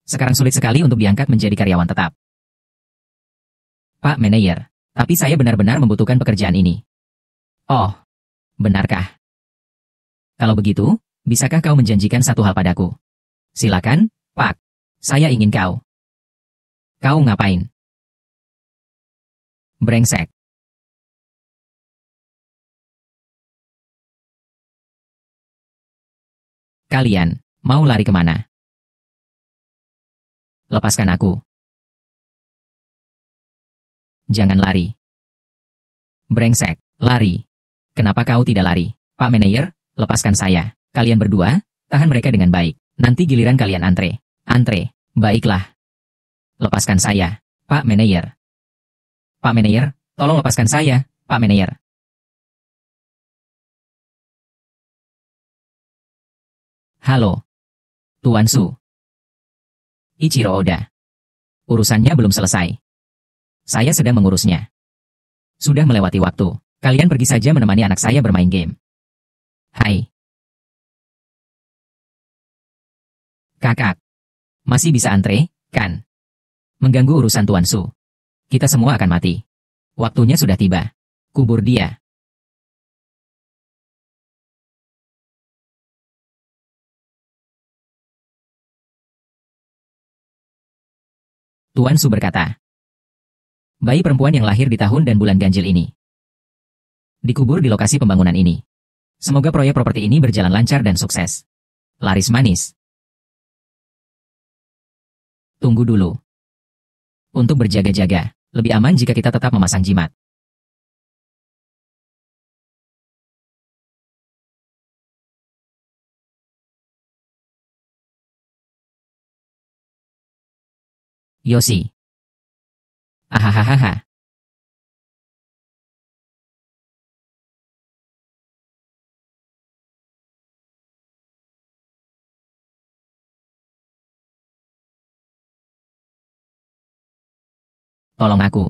Sekarang sulit sekali untuk diangkat menjadi karyawan tetap. Pak Manajer, tapi saya benar-benar membutuhkan pekerjaan ini. Oh, benarkah? Kalau begitu, bisakah kau menjanjikan satu hal padaku? Silakan, Pak. Saya ingin kau. Kau ngapain? Brengsek. Kalian, mau lari kemana? Lepaskan aku. Jangan lari. Brengsek, lari. Kenapa kau tidak lari? Pak Manajer, lepaskan saya. Kalian berdua, tahan mereka dengan baik. Nanti giliran kalian antre. Antre, baiklah. Lepaskan saya, Pak Manajer. Pak Manajer, tolong lepaskan saya, Pak Manajer. Halo, Tuan Su. Ichiro Oda. Urusannya belum selesai. Saya sedang mengurusnya. Sudah melewati waktu. Kalian pergi saja menemani anak saya bermain game. Hai. Kakak. Masih bisa antre, kan? Mengganggu urusan Tuan Su. Kita semua akan mati. Waktunya sudah tiba. Kubur dia. Tuan Su berkata. Bayi perempuan yang lahir di tahun dan bulan ganjil ini. Dikubur di lokasi pembangunan ini. Semoga proyek properti ini berjalan lancar dan sukses. Laris manis. Tunggu dulu. Untuk berjaga-jaga, lebih aman jika kita tetap memasang jimat. Yoshi. Ahahaha. Tolong aku.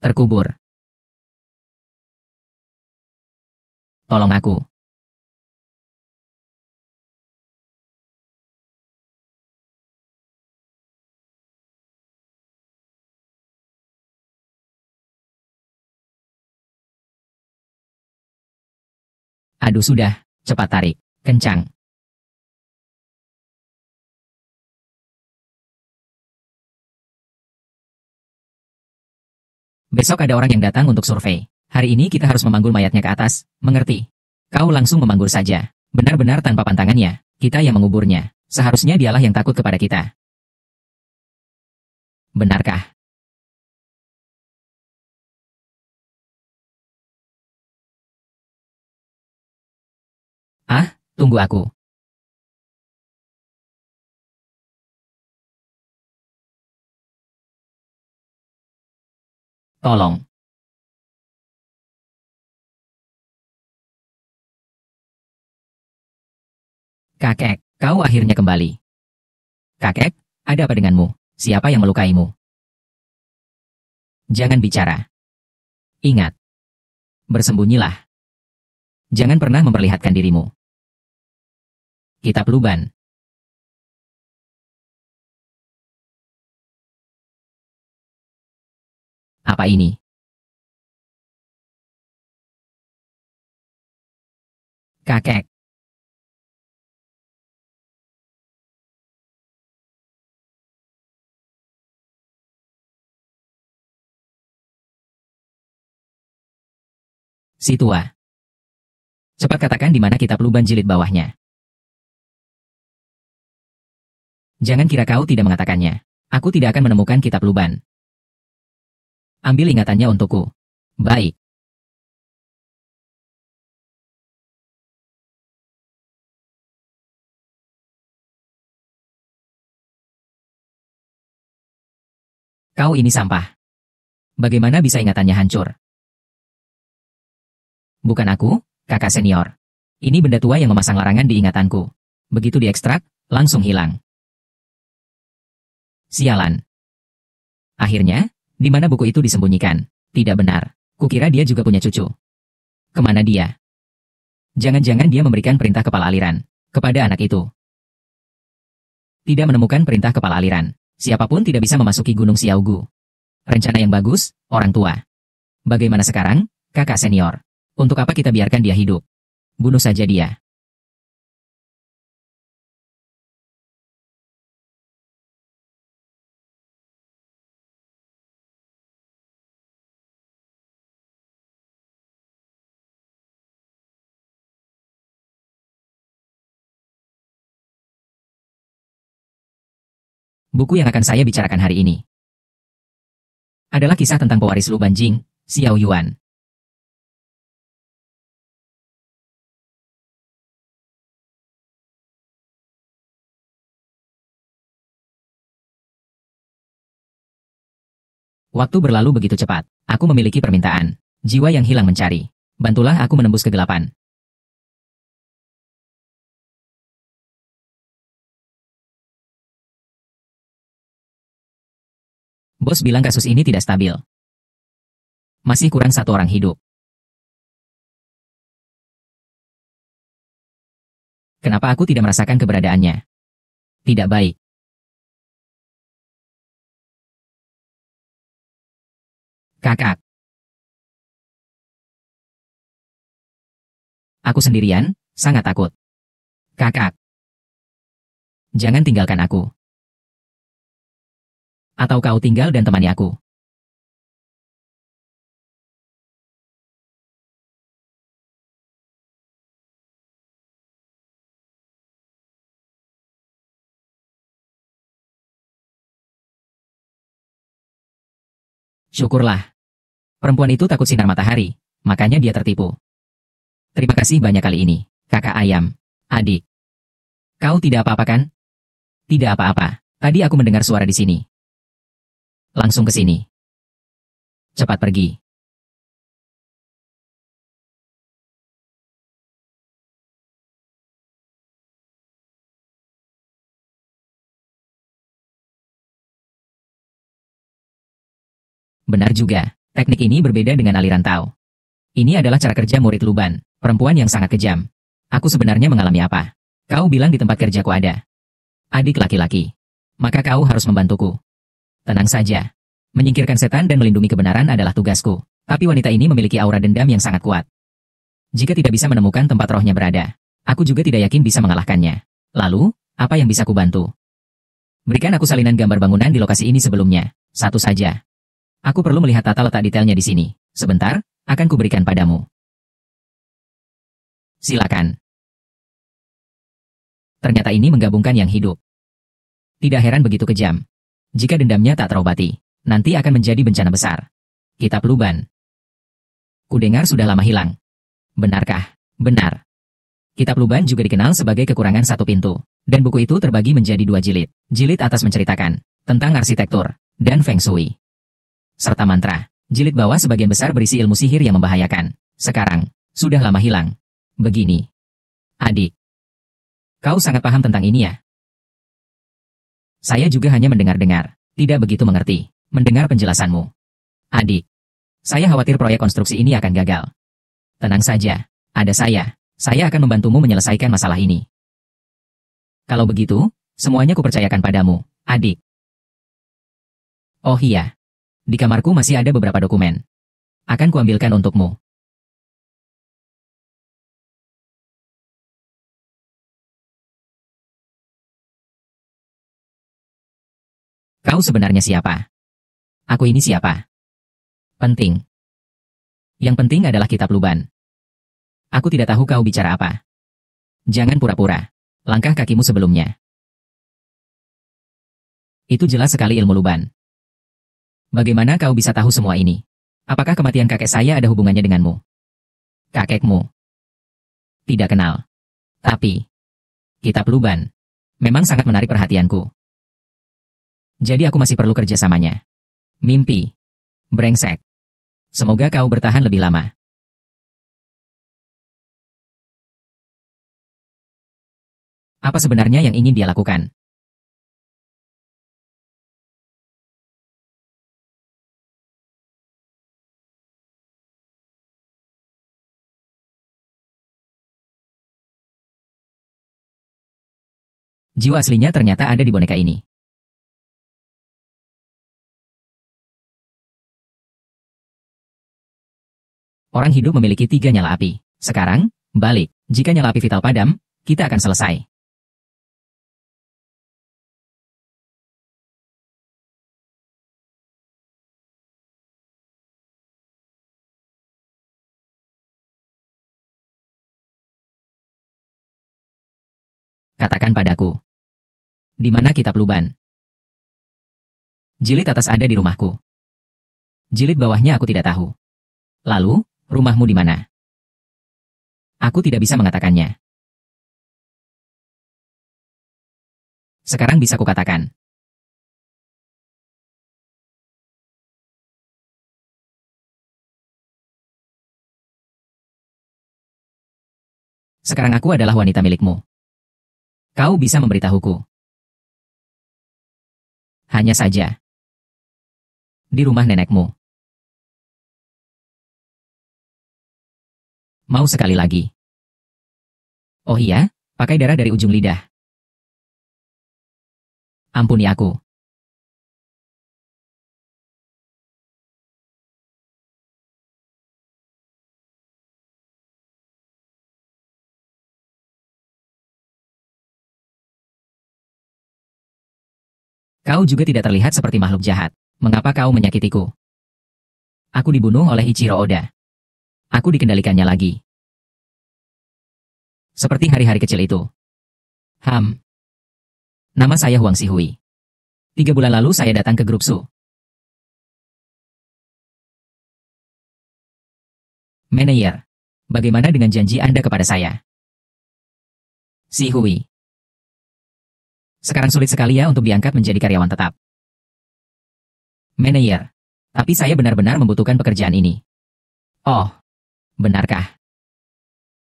Terkubur. Tolong aku. Aduh sudah, cepat tarik. Kencang. Besok ada orang yang datang untuk survei. Hari ini kita harus memanggul mayatnya ke atas, mengerti? Kau langsung memanggul saja. Benar-benar tanpa pantangannya, kita yang menguburnya. Seharusnya dialah yang takut kepada kita. Benarkah? Ah, tunggu aku. Tolong. Kakek, kau akhirnya kembali. Kakek, ada apa denganmu? Siapa yang melukaimu? Jangan bicara. Ingat. Bersembunyilah. Jangan pernah memperlihatkan dirimu. Kitab Luban. Apa ini? Kakek. Si tua. Cepat katakan di mana kitab Luban jilid bawahnya. Jangan kira kau tidak mengatakannya. Aku tidak akan menemukan kitab Luban. Ambil ingatannya untukku. Baik. Kau ini sampah. Bagaimana bisa ingatannya hancur? Bukan aku, kakak senior. Ini benda tua yang memasang larangan di ingatanku. Begitu diekstrak, langsung hilang. Sialan. Akhirnya, di mana buku itu disembunyikan? Tidak benar. Kukira dia juga punya cucu. Kemana dia? Jangan-jangan dia memberikan perintah kepala aliran kepada anak itu. Tidak menemukan perintah kepala aliran. Siapapun tidak bisa memasuki Gunung Xiaogu. Rencana yang bagus, orang tua. Bagaimana sekarang, kakak senior? Untuk apa kita biarkan dia hidup? Bunuh saja dia. Buku yang akan saya bicarakan hari ini adalah kisah tentang pewaris Lu Banjing, Xiao Yuan. Waktu berlalu begitu cepat. Aku memiliki permintaan. Jiwa yang hilang mencari. Bantulah aku menembus kegelapan. Bos bilang kasus ini tidak stabil. Masih kurang satu orang hidup. Kenapa aku tidak merasakan keberadaannya? Tidak baik. Kakak. Aku sendirian, sangat takut. Kakak. Jangan tinggalkan aku. Atau kau tinggal dan temani aku. Syukurlah. Perempuan itu takut sinar matahari, makanya dia tertipu. Terima kasih banyak kali ini, kakak ayam. Adik. Kau tidak apa-apa kan? Tidak apa-apa. Tadi aku mendengar suara di sini. Langsung ke sini. Cepat pergi. Benar juga. Teknik ini berbeda dengan aliran Tao. Ini adalah cara kerja murid Luban, perempuan yang sangat kejam. Aku sebenarnya mengalami apa? Kau bilang di tempat kerjaku ada adik laki-laki. Maka kau harus membantuku. Tenang saja. Menyingkirkan setan dan melindungi kebenaran adalah tugasku. Tapi wanita ini memiliki aura dendam yang sangat kuat. Jika tidak bisa menemukan tempat rohnya berada, aku juga tidak yakin bisa mengalahkannya. Lalu, apa yang bisa kubantu? Berikan aku salinan gambar bangunan di lokasi ini sebelumnya. Satu saja. Aku perlu melihat tata letak detailnya di sini. Sebentar, akan kuberikan padamu. Silakan. Ternyata ini menggabungkan yang hidup. Tidak heran begitu kejam. Jika dendamnya tak terobati, nanti akan menjadi bencana besar. Kitab Luban. Kudengar sudah lama hilang. Benarkah? Benar. Kitab Luban juga dikenal sebagai kekurangan satu pintu. Dan buku itu terbagi menjadi dua jilid. Jilid atas menceritakan tentang arsitektur dan feng shui. Serta mantra. Jilid bawah sebagian besar berisi ilmu sihir yang membahayakan. Sekarang, sudah lama hilang. Begini. Adik. Kau sangat paham tentang ini ya? Saya juga hanya mendengar-dengar. Tidak begitu mengerti. Mendengar penjelasanmu. Adik. Saya khawatir proyek konstruksi ini akan gagal. Tenang saja. Ada saya. Saya akan membantumu menyelesaikan masalah ini. Kalau begitu, semuanya kupercayakan padamu, adik. Oh iya. Di kamarku masih ada beberapa dokumen. Akan kuambilkan untukmu. Kau sebenarnya siapa? Aku ini siapa? Penting. Yang penting adalah kitab Luban. Aku tidak tahu kau bicara apa. Jangan pura-pura. Langkah kakimu sebelumnya. Itu jelas sekali ilmu Luban. Bagaimana kau bisa tahu semua ini? Apakah kematian kakek saya ada hubungannya denganmu? Kakekmu? Tidak kenal. Tapi, kitab Luban memang sangat menarik perhatianku. Jadi aku masih perlu kerjasamanya. Mimpi. Brengsek. Semoga kau bertahan lebih lama. Apa sebenarnya yang ingin dia lakukan? Jiwa aslinya ternyata ada di boneka ini. Orang hidup memiliki 3 nyala api. Sekarang, balik. Jika nyala api vital padam, kita akan selesai. Katakan padaku. Di mana kitab Luban? Jilid atas ada di rumahku. Jilid bawahnya aku tidak tahu. Lalu, rumahmu di mana? Aku tidak bisa mengatakannya. Sekarang bisa kukatakan. Sekarang aku adalah wanita milikmu. Kau bisa memberitahuku. Hanya saja. Di rumah nenekmu. Mau sekali lagi. Oh iya, pakai darah dari ujung lidah. Ampuni aku. Kau juga tidak terlihat seperti makhluk jahat. Mengapa kau menyakitiku? Aku dibunuh oleh Ichiro Oda. Aku dikendalikannya lagi. Seperti hari-hari kecil itu. Nama saya Huang Xihui. 3 bulan lalu saya datang ke grup Su. Manager, bagaimana dengan janji Anda kepada saya? Xihui. Sekarang sulit sekali ya untuk diangkat menjadi karyawan tetap. Manager, tapi saya benar-benar membutuhkan pekerjaan ini. Oh, benarkah?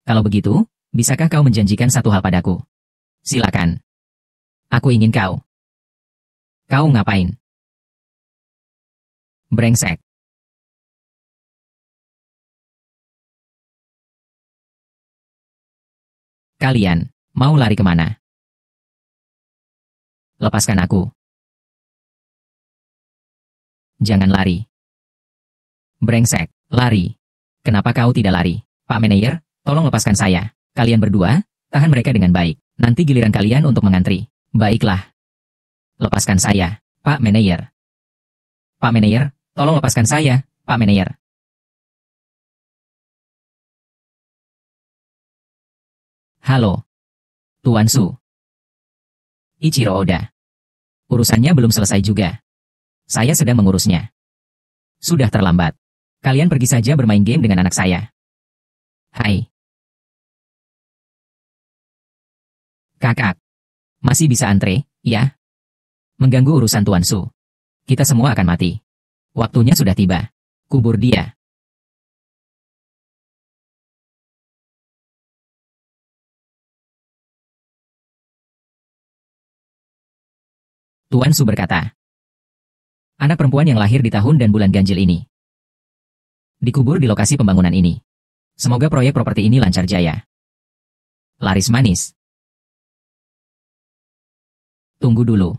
Kalau begitu, bisakah kau menjanjikan satu hal padaku? Silakan. Aku ingin kau. Kau ngapain? Brengsek. Kalian, mau lari kemana? Lepaskan aku. Jangan lari. Brengsek, lari. Kenapa kau tidak lari? Pak Manager, tolong lepaskan saya. Kalian berdua, tahan mereka dengan baik. Nanti giliran kalian untuk mengantri. Baiklah. Lepaskan saya, Pak Manager. Pak Manager, tolong lepaskan saya, Pak Manager. Halo. Tuan Su. Ichiro Oda. Urusannya belum selesai juga. Saya sedang mengurusnya. Sudah terlambat. Kalian pergi saja bermain game dengan anak saya. Hai. Kakak. Masih bisa antre, ya? Mengganggu urusan Tuan Su. Kita semua akan mati. Waktunya sudah tiba. Kubur dia. Tuan Su berkata. Anak perempuan yang lahir di tahun dan bulan ganjil ini. Dikubur di lokasi pembangunan ini. Semoga proyek properti ini lancar jaya. Laris manis. Tunggu dulu.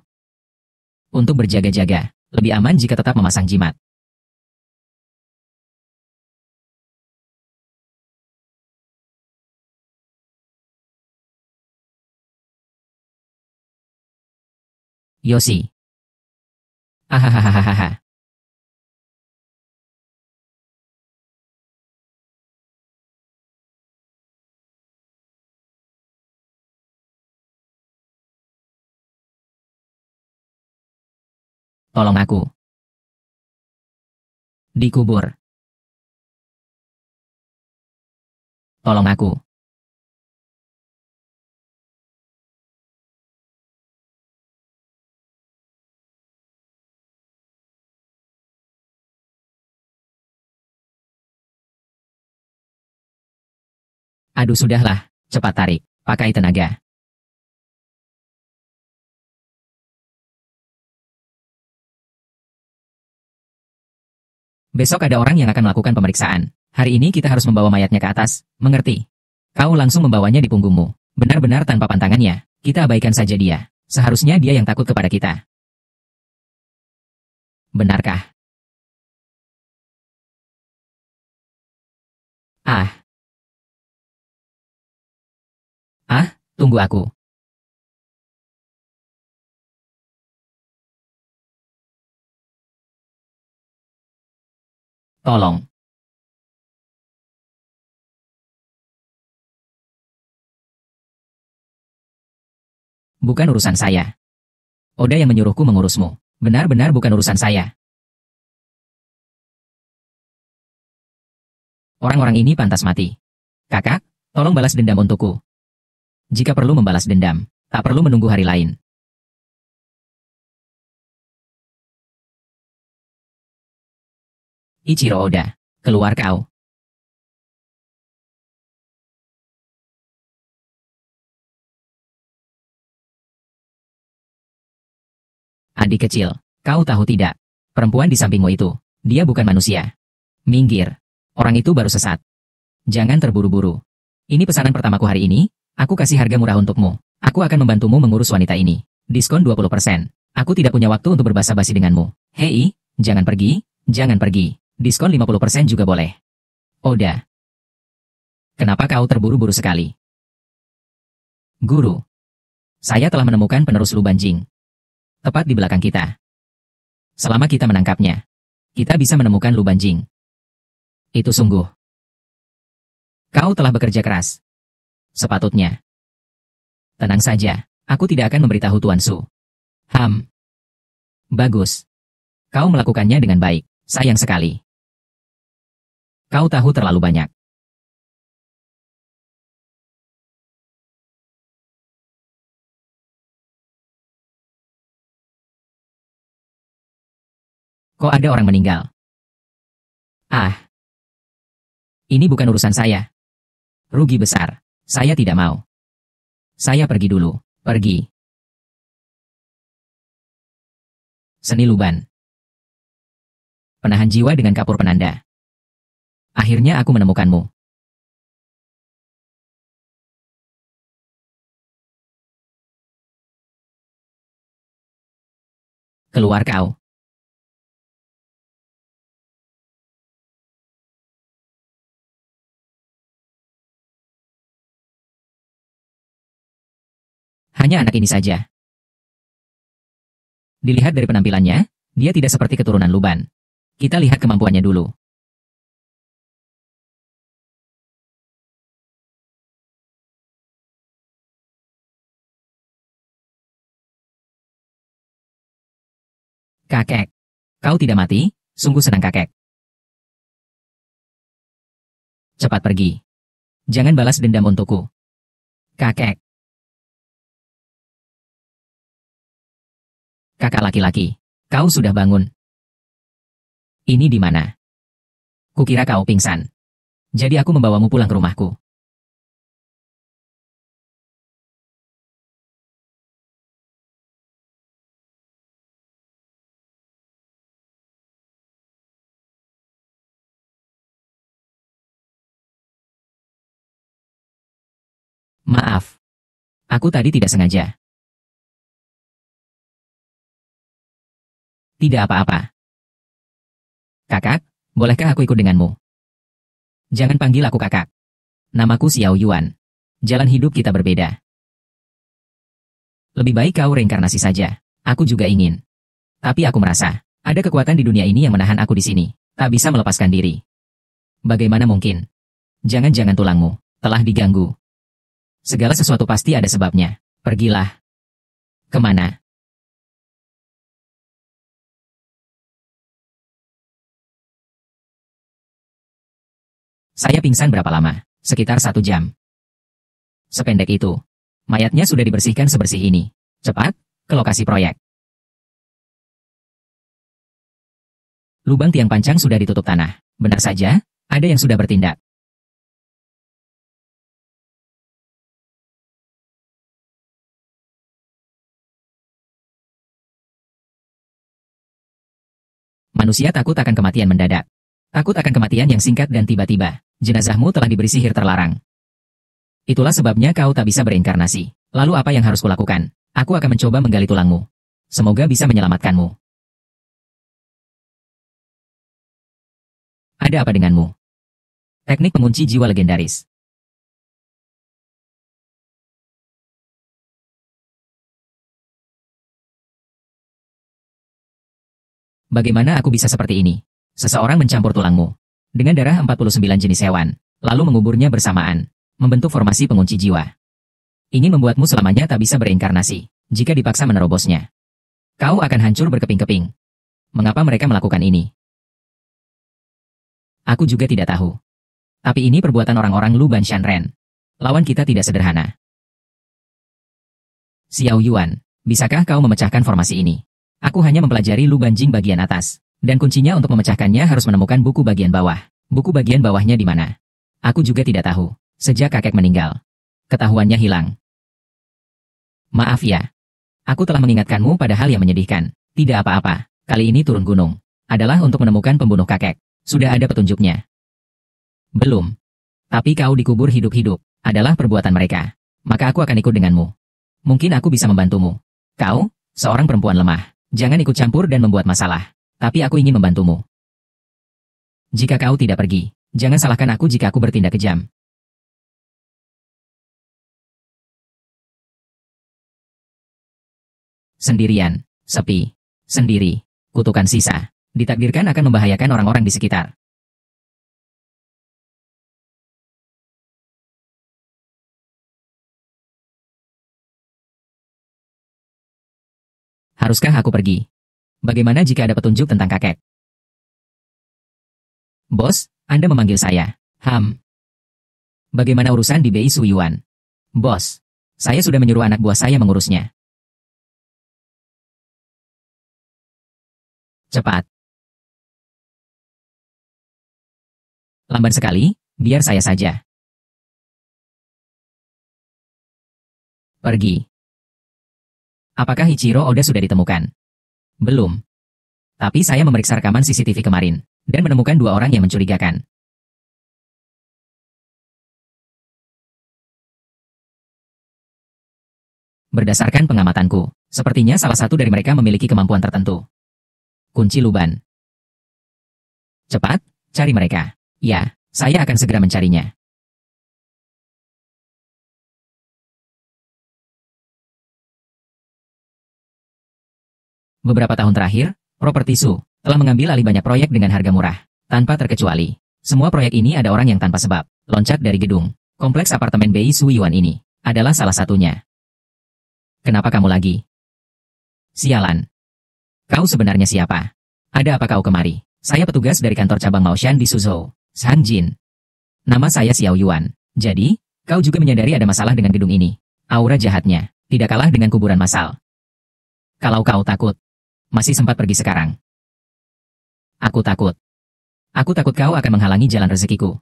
Untuk berjaga-jaga, lebih aman jika tetap memasang jimat. Yoshi. Ahahaha. Tolong aku. Dikubur. Tolong aku. Aduh sudahlah, cepat tarik, pakai tenaga. Besok ada orang yang akan melakukan pemeriksaan. Hari ini kita harus membawa mayatnya ke atas, mengerti? Kau langsung membawanya di punggungmu, benar-benar tanpa pantangannya. Kita abaikan saja dia. Seharusnya dia yang takut kepada kita. Benarkah? Ah. Tunggu aku. Tolong. Bukan urusan saya. Oda yang menyuruhku mengurusmu. Benar-benar bukan urusan saya. Orang-orang ini pantas mati. Kakak, tolong balas dendam untukku. Jika perlu membalas dendam, tak perlu menunggu hari lain. Ichiro Oda, keluar kau. Adik kecil, kau tahu tidak? Perempuan di sampingmu itu, dia bukan manusia. Minggir. Orang itu baru sesat. Jangan terburu-buru. Ini pesanan pertamaku hari ini, aku kasih harga murah untukmu. Aku akan membantumu mengurus wanita ini. Diskon 20%. Aku tidak punya waktu untuk berbasa-basi denganmu. Hei, jangan pergi, jangan pergi. Diskon 50% juga boleh. Oda. Kenapa kau terburu-buru sekali? Guru. Saya telah menemukan penerus Lu Banjing. Tepat di belakang kita. Selama kita menangkapnya, kita bisa menemukan Lu Banjing. Itu sungguh. Kau telah bekerja keras. Sepatutnya. Tenang saja, aku tidak akan memberitahu Tuan Su. Bagus. Kau melakukannya dengan baik, sayang sekali. Kau tahu terlalu banyak. Kok ada orang meninggal? Ini bukan urusan saya. Rugi besar. Saya tidak mau. Saya pergi dulu. Pergi. Seni Luban. Penahan jiwa dengan kapur penanda. Akhirnya aku menemukanmu. Keluar kau. Hanya anak ini saja. Dilihat dari penampilannya, dia tidak seperti keturunan Luban. Kita lihat kemampuannya dulu. Kakek. Kau tidak mati? Sungguh senang kakek. Cepat pergi. Jangan balas dendam untukku. Kakek. Kakak laki-laki, kau sudah bangun. Ini di mana? Kukira kau pingsan. Jadi aku membawamu pulang ke rumahku. Maaf. Aku tadi tidak sengaja. Tidak apa-apa. Kakak, bolehkah aku ikut denganmu? Jangan panggil aku kakak. Namaku Xiao Yuan. Jalan hidup kita berbeda. Lebih baik kau reinkarnasi saja. Aku juga ingin. Tapi aku merasa, ada kekuatan di dunia ini yang menahan aku di sini. Tak bisa melepaskan diri. Bagaimana mungkin? Jangan-jangan tulangmu telah diganggu. Segala sesuatu pasti ada sebabnya. Pergilah. Kemana? Saya pingsan berapa lama? Sekitar 1 jam. Sependek itu. Mayatnya sudah dibersihkan sebersih ini. Cepat, ke lokasi proyek. Lubang tiang pancang sudah ditutup tanah. Benar saja, ada yang sudah bertindak. Manusia takut akan kematian mendadak. Takut akan kematian yang singkat dan tiba-tiba. Jenazahmu telah diberi sihir terlarang. Itulah sebabnya kau tak bisa berinkarnasi. Lalu apa yang harus kulakukan? Aku akan mencoba menggali tulangmu. Semoga bisa menyelamatkanmu. Ada apa denganmu? Teknik pengunci jiwa legendaris. Bagaimana aku bisa seperti ini? Seseorang mencampur tulangmu dengan darah 49 jenis hewan, lalu menguburnya bersamaan, membentuk formasi pengunci jiwa. Ingin membuatmu selamanya tak bisa berinkarnasi, jika dipaksa menerobosnya. Kau akan hancur berkeping-keping. Mengapa mereka melakukan ini? Aku juga tidak tahu. Tapi ini perbuatan orang-orang Lu Ban Shanren. Lawan kita tidak sederhana. Xiao Yuan, bisakah kau memecahkan formasi ini? Aku hanya mempelajari Lu Banjing bagian atas, dan kuncinya untuk memecahkannya harus menemukan buku bagian bawah. Buku bagian bawahnya di mana? Aku juga tidak tahu. Sejak kakek meninggal, ketahuannya hilang. Maaf ya. Aku telah mengingatkanmu pada hal yang menyedihkan. Tidak apa-apa. Kali ini turun gunung. Adalah untuk menemukan pembunuh kakek. Sudah ada petunjuknya. Belum. Tapi kau dikubur hidup-hidup. Adalah perbuatan mereka. Maka aku akan ikut denganmu. Mungkin aku bisa membantumu. Kau, seorang perempuan lemah. Jangan ikut campur dan membuat masalah. Tapi aku ingin membantumu. Jika kau tidak pergi, jangan salahkan aku jika aku bertindak kejam. Sendirian, sepi, sendiri, kutukan sisa, ditakdirkan akan membahayakan orang-orang di sekitar. Haruskah aku pergi? Bagaimana jika ada petunjuk tentang kakek? Bos, Anda memanggil saya. Bagaimana urusan di BI Suyuan? Bos, saya sudah menyuruh anak buah saya mengurusnya. Cepat. Lamban sekali, biar saya saja. Pergi. Apakah Ichiro Oda sudah ditemukan? Belum. Tapi saya memeriksa rekaman CCTV kemarin, dan menemukan dua orang yang mencurigakan. Berdasarkan pengamatanku, sepertinya salah satu dari mereka memiliki kemampuan tertentu. Kunci Luban. Cepat, cari mereka. Ya, saya akan segera mencarinya. Beberapa tahun terakhir, properti Su telah mengambil alih banyak proyek dengan harga murah, tanpa terkecuali. Semua proyek ini ada orang yang tanpa sebab loncat dari gedung. Kompleks apartemen BI Su Yuan ini adalah salah satunya. Kenapa kamu lagi? Sialan. Kau sebenarnya siapa? Ada apa kau kemari? Saya petugas dari kantor cabang Maoshan di Suzhou, Shangjin. Nama saya Xiao Yuan. Jadi, kau juga menyadari ada masalah dengan gedung ini. Aura jahatnya tidak kalah dengan kuburan massal. Kalau kau takut, masih sempat pergi sekarang. Aku takut. Aku takut kau akan menghalangi jalan rezekiku.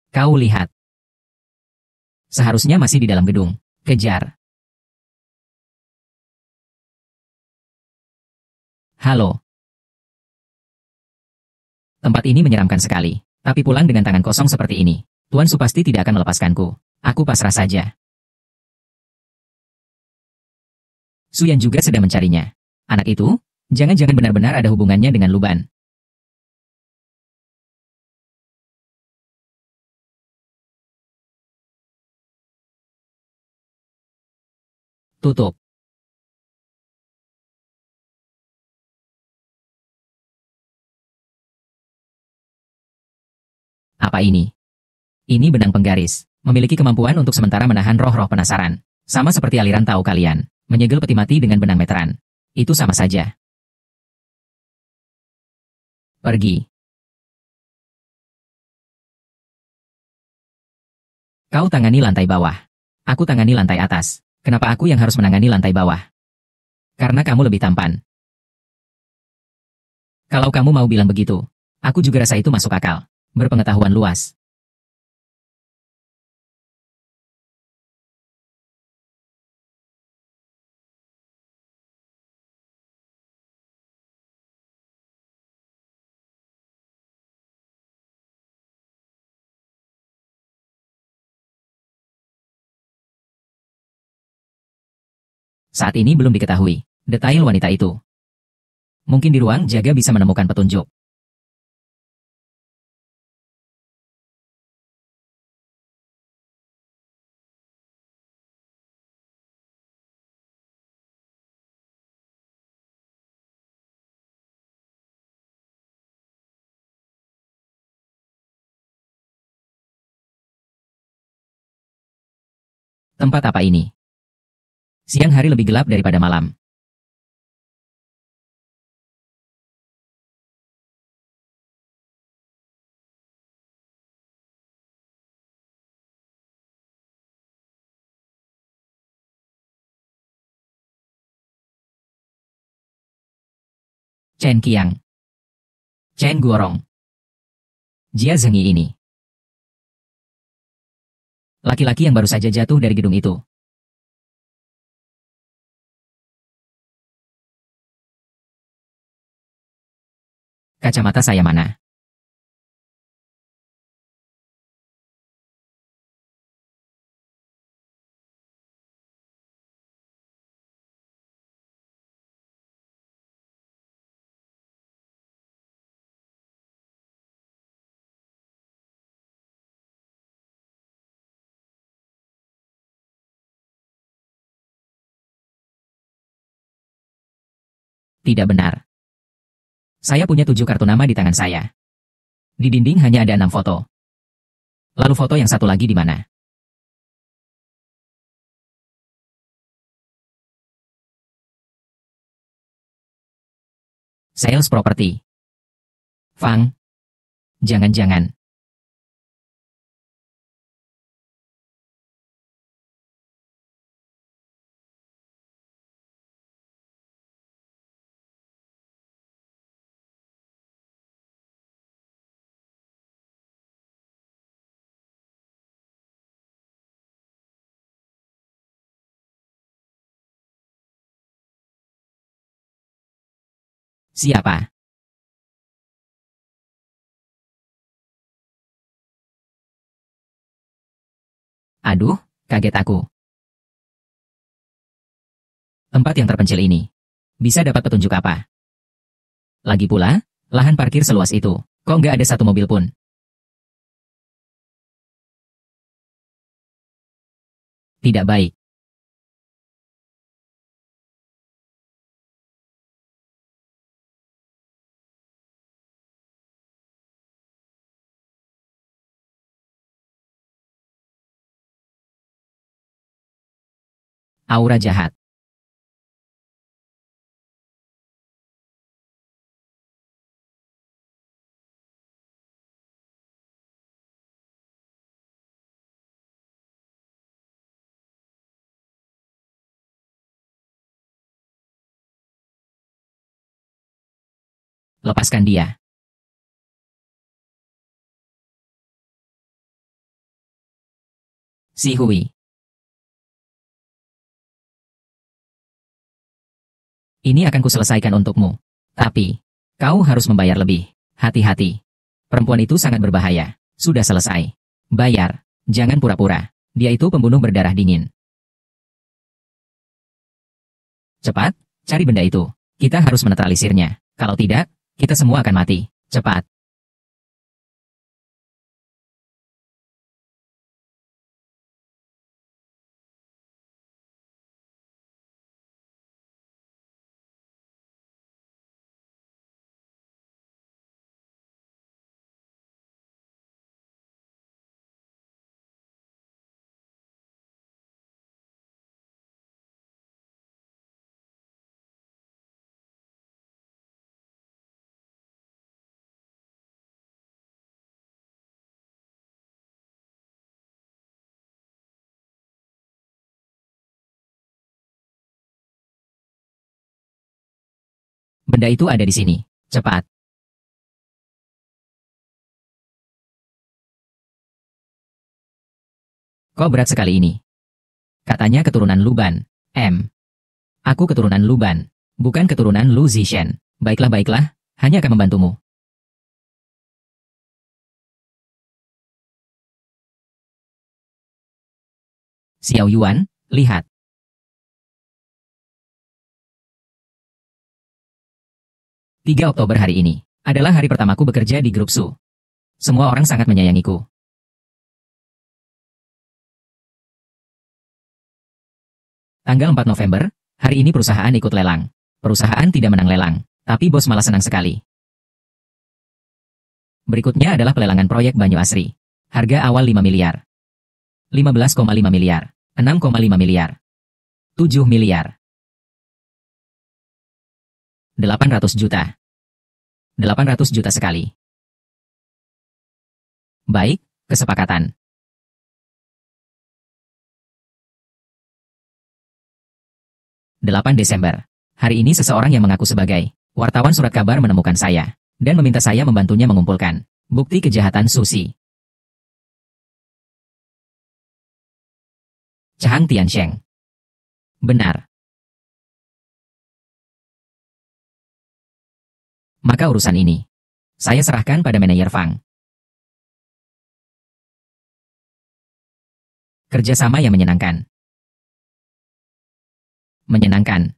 Kau lihat. Seharusnya masih di dalam gedung. Kejar. Halo. Tempat ini menyeramkan sekali. Tapi pulang dengan tangan kosong seperti ini. Tuan Su pasti tidak akan melepaskanku. Aku pasrah saja. Suyan juga sedang mencarinya. Anak itu, jangan-jangan benar-benar ada hubungannya dengan Luban. Tutup. Apa ini? Ini benang penggaris. Memiliki kemampuan untuk sementara menahan roh-roh penasaran. Sama seperti aliran tahu kalian. Menyegel peti mati dengan benang meteran. Itu sama saja. Pergi. Kau tangani lantai bawah. Aku tangani lantai atas. Kenapa aku yang harus menangani lantai bawah? Karena kamu lebih tampan. Kalau kamu mau bilang begitu, aku juga rasa itu masuk akal. Berpengetahuan luas. Saat ini belum diketahui detail wanita itu. Mungkin di ruang jaga bisa menemukan petunjuk. Tempat apa ini? Siang hari lebih gelap daripada malam. Chen Qiang. Chen Guorong. Jia Zhengyi ini. Laki-laki yang baru saja jatuh dari gedung itu. Kacamata saya mana? Tidak benar. Saya punya 7 kartu nama di tangan saya. Di dinding hanya ada 6 foto. Lalu foto yang satu lagi di mana? Sales property. Fang. Jangan-jangan. Siapa? Aduh, kaget aku. Tempat yang terpencil ini. Bisa dapat petunjuk apa? Lagi pula, lahan parkir seluas itu. Kok nggak ada satu mobil pun? Tidak baik. Aura jahat. Lepaskan dia. Si Hui. Ini akan kuselesaikan untukmu. Tapi, kau harus membayar lebih. Hati-hati. Perempuan itu sangat berbahaya. Sudah selesai. Bayar. Jangan pura-pura. Dia itu pembunuh berdarah dingin. Cepat, cari benda itu. Kita harus menetralisirnya. Kalau tidak, kita semua akan mati. Cepat. Benda itu ada di sini. Cepat. Kok berat sekali ini? Katanya keturunan Luban. Aku keturunan Luban. Bukan keturunan Lu Zishen. Baiklah, hanya akan membantumu. Xiao Yuan, lihat. 3 Oktober hari ini adalah hari pertamaku bekerja di grup Su. Semua orang sangat menyayangiku. Tanggal 4 November, hari ini perusahaan ikut lelang. Perusahaan tidak menang lelang, tapi bos malah senang sekali. Berikutnya adalah pelelangan proyek Banyu Asri. Harga awal 5 miliar. 15,5 miliar. 6,5 miliar. 7 miliar. 800 juta. 800 juta sekali. Baik, kesepakatan. 8 Desember. Hari ini seseorang yang mengaku sebagai wartawan surat kabar menemukan saya dan meminta saya membantunya mengumpulkan bukti kejahatan Susi. Chang Tiansheng. Benar. Maka urusan ini saya serahkan pada manajer Fang. Kerjasama yang menyenangkan. Menyenangkan.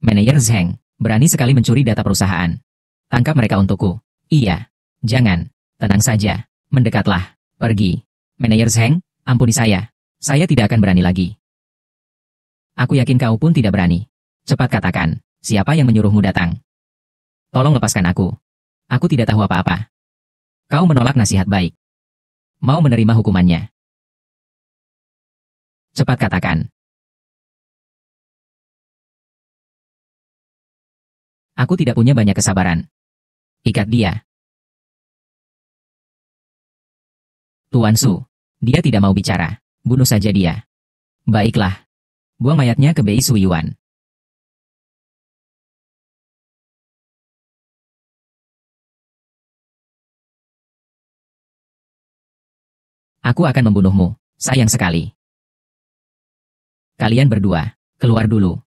Manajer Zheng, berani sekali mencuri data perusahaan. Tangkap mereka untukku. Iya. Jangan. Tenang saja. Mendekatlah. Pergi. Manajer Zheng, ampuni saya. Saya tidak akan berani lagi. Aku yakin kau pun tidak berani. Cepat katakan, siapa yang menyuruhmu datang? Tolong lepaskan aku. Aku tidak tahu apa-apa. Kau menolak nasihat baik. Mau menerima hukumannya. Cepat katakan. Aku tidak punya banyak kesabaran. Ikat dia. Tuan Su, dia tidak mau bicara. Bunuh saja dia. Baiklah. Buang mayatnya ke Bei Su Yuan. Aku akan membunuhmu. Sayang sekali. Kalian berdua, keluar dulu.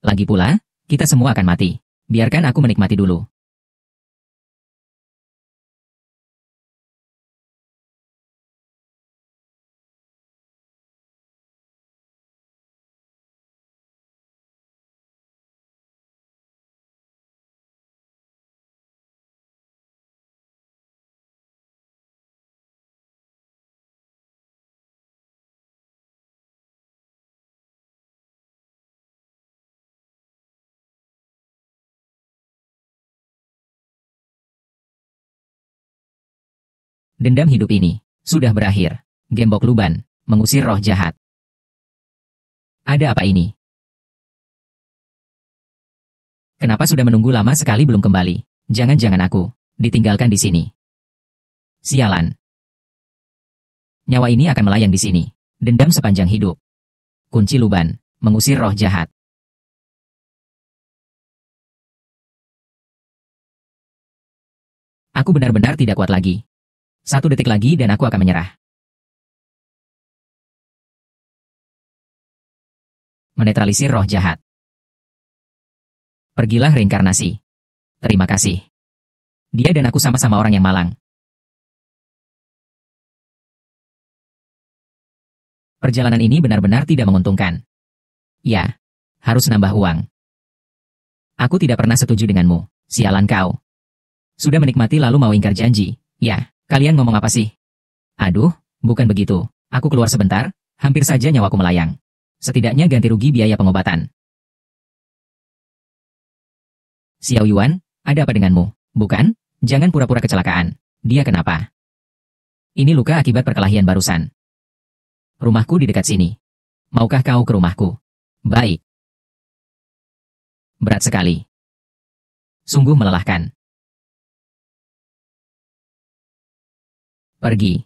Lagi pula, kita semua akan mati. Biarkan aku menikmati dulu. Dendam hidup ini sudah berakhir. Gembok Luban, mengusir roh jahat. Ada apa ini? Kenapa sudah menunggu lama sekali belum kembali? Jangan-jangan aku ditinggalkan di sini. Sialan. Nyawa ini akan melayang di sini. Dendam sepanjang hidup. Kunci Luban, mengusir roh jahat. Aku benar-benar tidak kuat lagi. 1 detik lagi dan aku akan menyerah. Menetralisir roh jahat. Pergilah reinkarnasi. Terima kasih. Dia dan aku sama-sama orang yang malang. Perjalanan ini benar-benar tidak menguntungkan. Ya, harus nambah uang. Aku tidak pernah setuju denganmu. Sialan kau. Sudah menikmati lalu mau ingkar janji. Ya, kalian ngomong apa sih? Aduh, bukan begitu. Aku keluar sebentar, hampir saja nyawaku melayang. Setidaknya ganti rugi biaya pengobatan. Xiao Yuan, ada apa denganmu? Bukan? Jangan pura-pura kecelakaan. Dia kenapa? Ini luka akibat perkelahian barusan. Rumahku di dekat sini. Maukah kau ke rumahku? Baik. Berat sekali. Sungguh melelahkan. Pergi.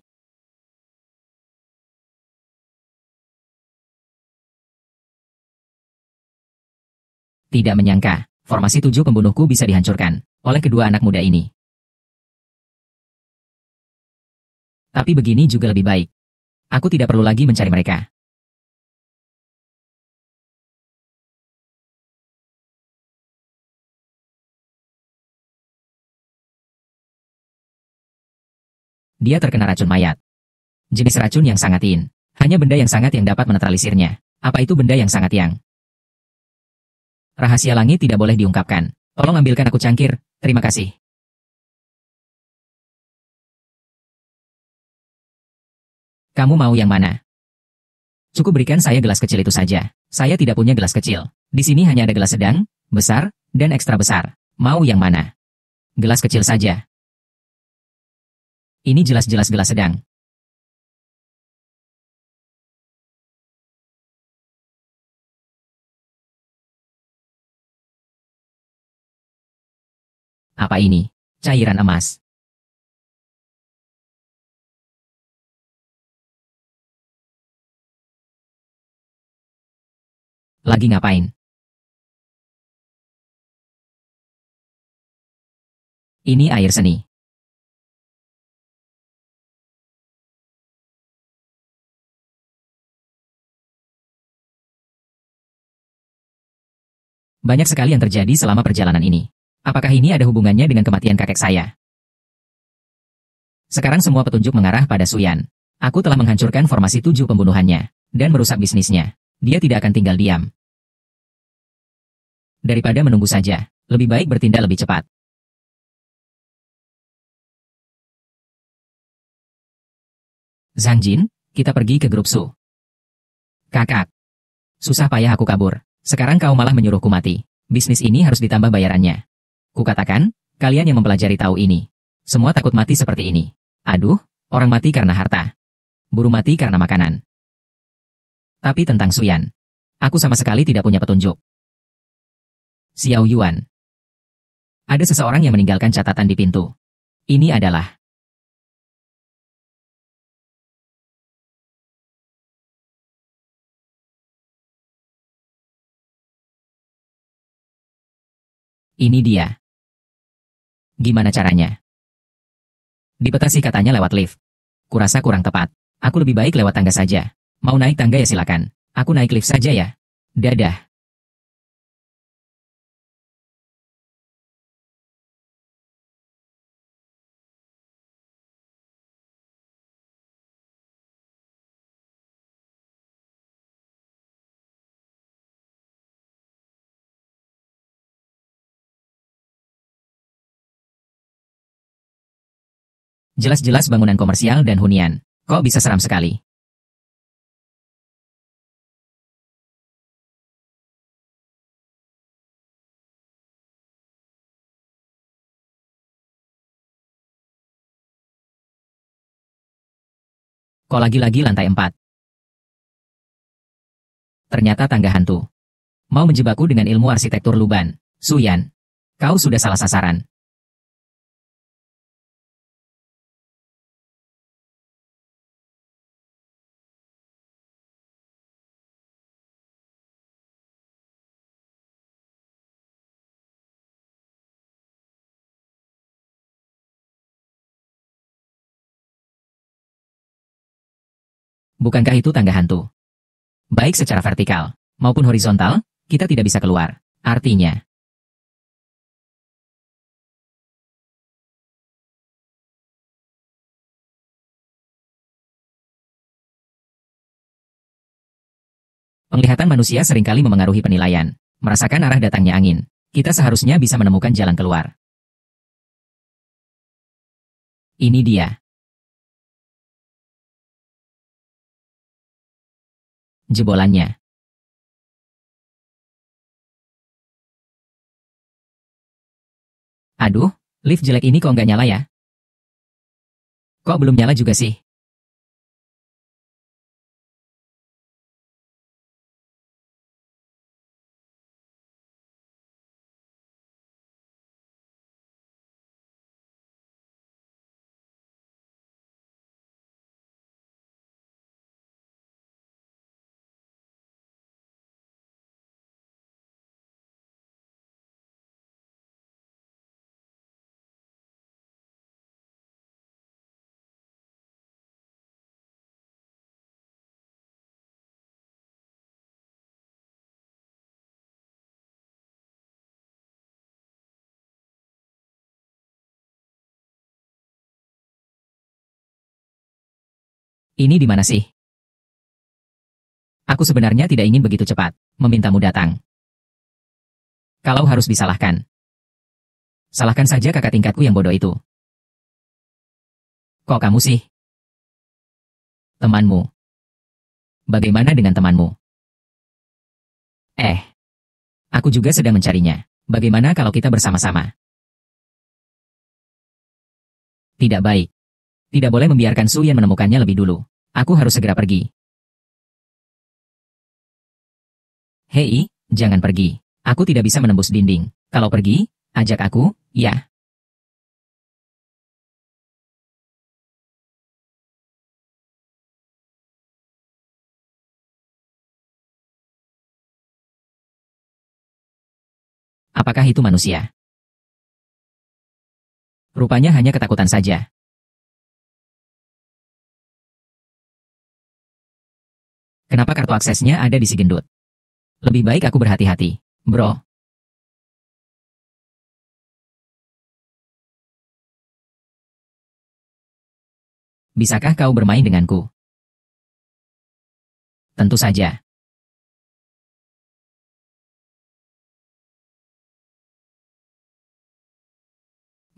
Tidak menyangka, formasi 7 pembunuhku bisa dihancurkan oleh kedua anak muda ini. Tapi begini juga lebih baik. Aku tidak perlu lagi mencari mereka. Dia terkena racun mayat. Jenis racun yang sangat hanya benda yang sangat yang dapat menetralisirnya. Apa itu benda yang sangat yang? Rahasia langit tidak boleh diungkapkan. Tolong ambilkan aku cangkir, terima kasih. Kamu mau yang mana? Cukup berikan saya gelas kecil itu saja. Saya tidak punya gelas kecil. Di sini hanya ada gelas sedang, besar, dan ekstra besar. Mau yang mana? Gelas kecil saja. Ini jelas-jelas gelas sedang. Apa ini? Cairan emas. Lagi ngapain? Ini air seni. Banyak sekali yang terjadi selama perjalanan ini. Apakah ini ada hubungannya dengan kematian kakek saya? Sekarang semua petunjuk mengarah pada Suyan. Aku telah menghancurkan formasi 7 pembunuhannya, dan merusak bisnisnya. Dia tidak akan tinggal diam. Daripada menunggu saja, lebih baik bertindak lebih cepat. Zhang Jin, kita pergi ke grup Su. Kakak, susah payah aku kabur. Sekarang kau malah menyuruhku mati. Bisnis ini harus ditambah bayarannya. Kukatakan, kalian yang mempelajari tahu ini. Semua takut mati seperti ini. Aduh, orang mati karena harta. Buru mati karena makanan. Tapi tentang Suyan, aku sama sekali tidak punya petunjuk. Xiao Yuan. Ada seseorang yang meninggalkan catatan di pintu. Ini adalah ini dia. Gimana caranya? Dipetasi katanya lewat lift. Kurasa kurang tepat. Aku lebih baik lewat tangga saja. Mau naik tangga ya silakan. Aku naik lift saja ya. Dadah. Jelas-jelas bangunan komersial dan hunian. Kok bisa seram sekali? Kok lagi-lagi lantai 4? Ternyata tangga hantu. Mau menjebakku dengan ilmu arsitektur Luban. Suyan, kau sudah salah sasaran. Bukankah itu tangga hantu? Baik secara vertikal maupun horizontal, kita tidak bisa keluar. Artinya, penglihatan manusia seringkali memengaruhi penilaian. Merasakan arah datangnya angin, kita seharusnya bisa menemukan jalan keluar. Ini dia. Jebolannya. Aduh, lift jelek ini kok nggak nyala ya? Kok belum nyala juga sih? Ini di mana sih? Aku sebenarnya tidak ingin begitu cepat memintamu datang. Kalau harus disalahkan, salahkan saja kakak tingkatku yang bodoh itu. Kok kamu sih? Temanmu. Bagaimana dengan temanmu? Aku juga sedang mencarinya. Bagaimana kalau kita bersama-sama? Tidak baik. Tidak boleh membiarkan Su Yan menemukannya lebih dulu. Aku harus segera pergi. Hei, jangan pergi. Aku tidak bisa menembus dinding. Kalau pergi, ajak aku, ya. Apakah itu manusia? Rupanya hanya ketakutan saja. Kenapa kartu aksesnya ada di si gendut? Lebih baik aku berhati-hati, bro. Bisakah kau bermain denganku? Tentu saja.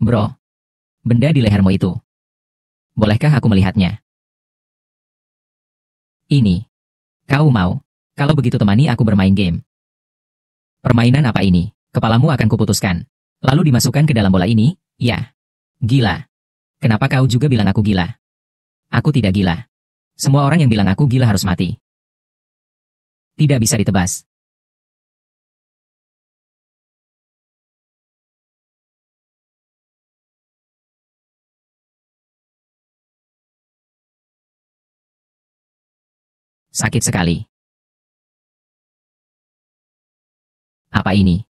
Bro, benda di lehermu itu. Bolehkah aku melihatnya? Ini. Kau mau? Kalau begitu temani aku bermain game. Permainan apa ini? Kepalamu akan kuputuskan. Lalu dimasukkan ke dalam bola ini, ya. Gila. Kenapa kau juga bilang aku gila? Aku tidak gila. Semua orang yang bilang aku gila harus mati. Tidak bisa ditebas. Sakit sekali. Apa ini?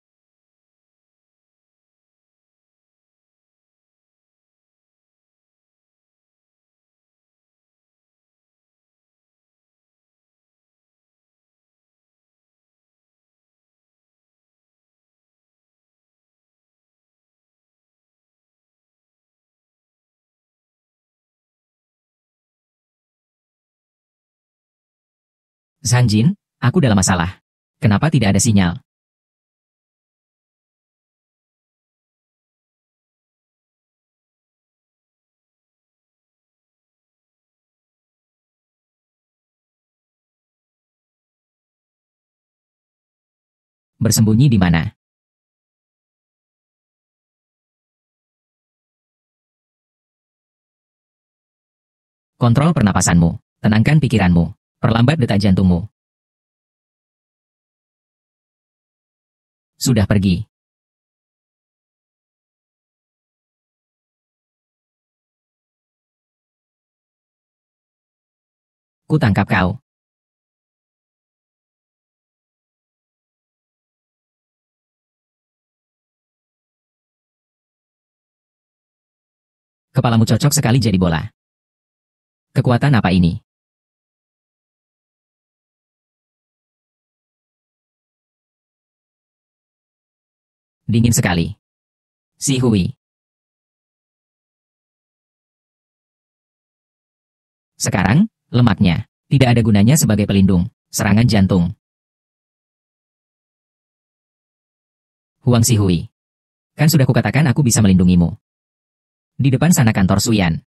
Sanjin, aku dalam masalah. Kenapa tidak ada sinyal? Bersembunyi di mana? Kontrol pernapasanmu. Tenangkan pikiranmu. Perlambat detak jantungmu. Sudah pergi. Ku tangkap kau. Kepalamu cocok sekali jadi bola. Kekuatan apa ini? Dingin sekali. Si Hui. Sekarang, lemaknya. Tidak ada gunanya sebagai pelindung. Serangan jantung. Huang Si Hui. Kan sudah kukatakan aku bisa melindungimu. Di depan sana kantor Suyan.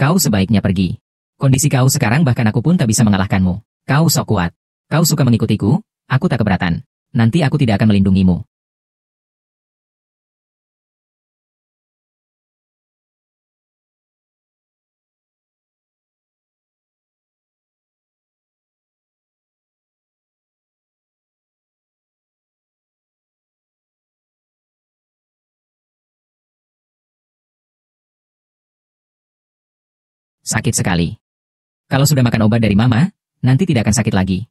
Kau sebaiknya pergi. Kondisi kau sekarang bahkan aku pun tak bisa mengalahkanmu. Kau sok kuat. Kau suka mengikutiku, aku tak keberatan. Nanti aku tidak akan melindungimu. Sakit sekali. Kalau sudah makan obat dari mama, nanti tidak akan sakit lagi.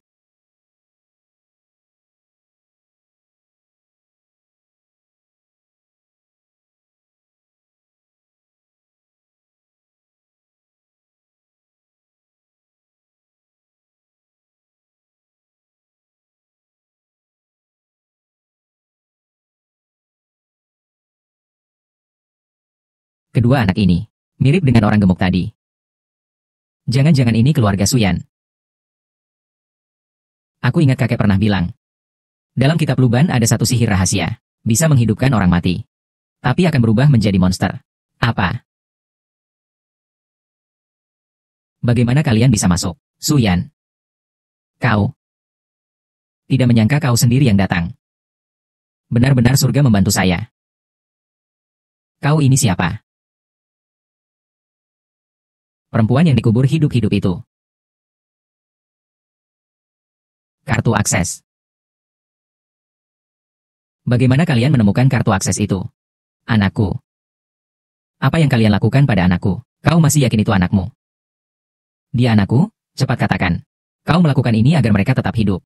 Kedua anak ini mirip dengan orang gemuk tadi. Jangan-jangan ini keluarga Suyan. Aku ingat kakek pernah bilang. Dalam kitab Luban ada satu sihir rahasia. Bisa menghidupkan orang mati. Tapi akan berubah menjadi monster. Apa? Bagaimana kalian bisa masuk? Suyan. Kau. Tidak menyangka kau sendiri yang datang. Benar-benar surga membantu saya. Kau ini siapa? Perempuan yang dikubur hidup-hidup itu. Kartu akses. Bagaimana kalian menemukan kartu akses itu? Anakku. Apa yang kalian lakukan pada anakku? Kau masih yakin itu anakmu? Dia anakku? Cepat katakan. Kau melakukan ini agar mereka tetap hidup.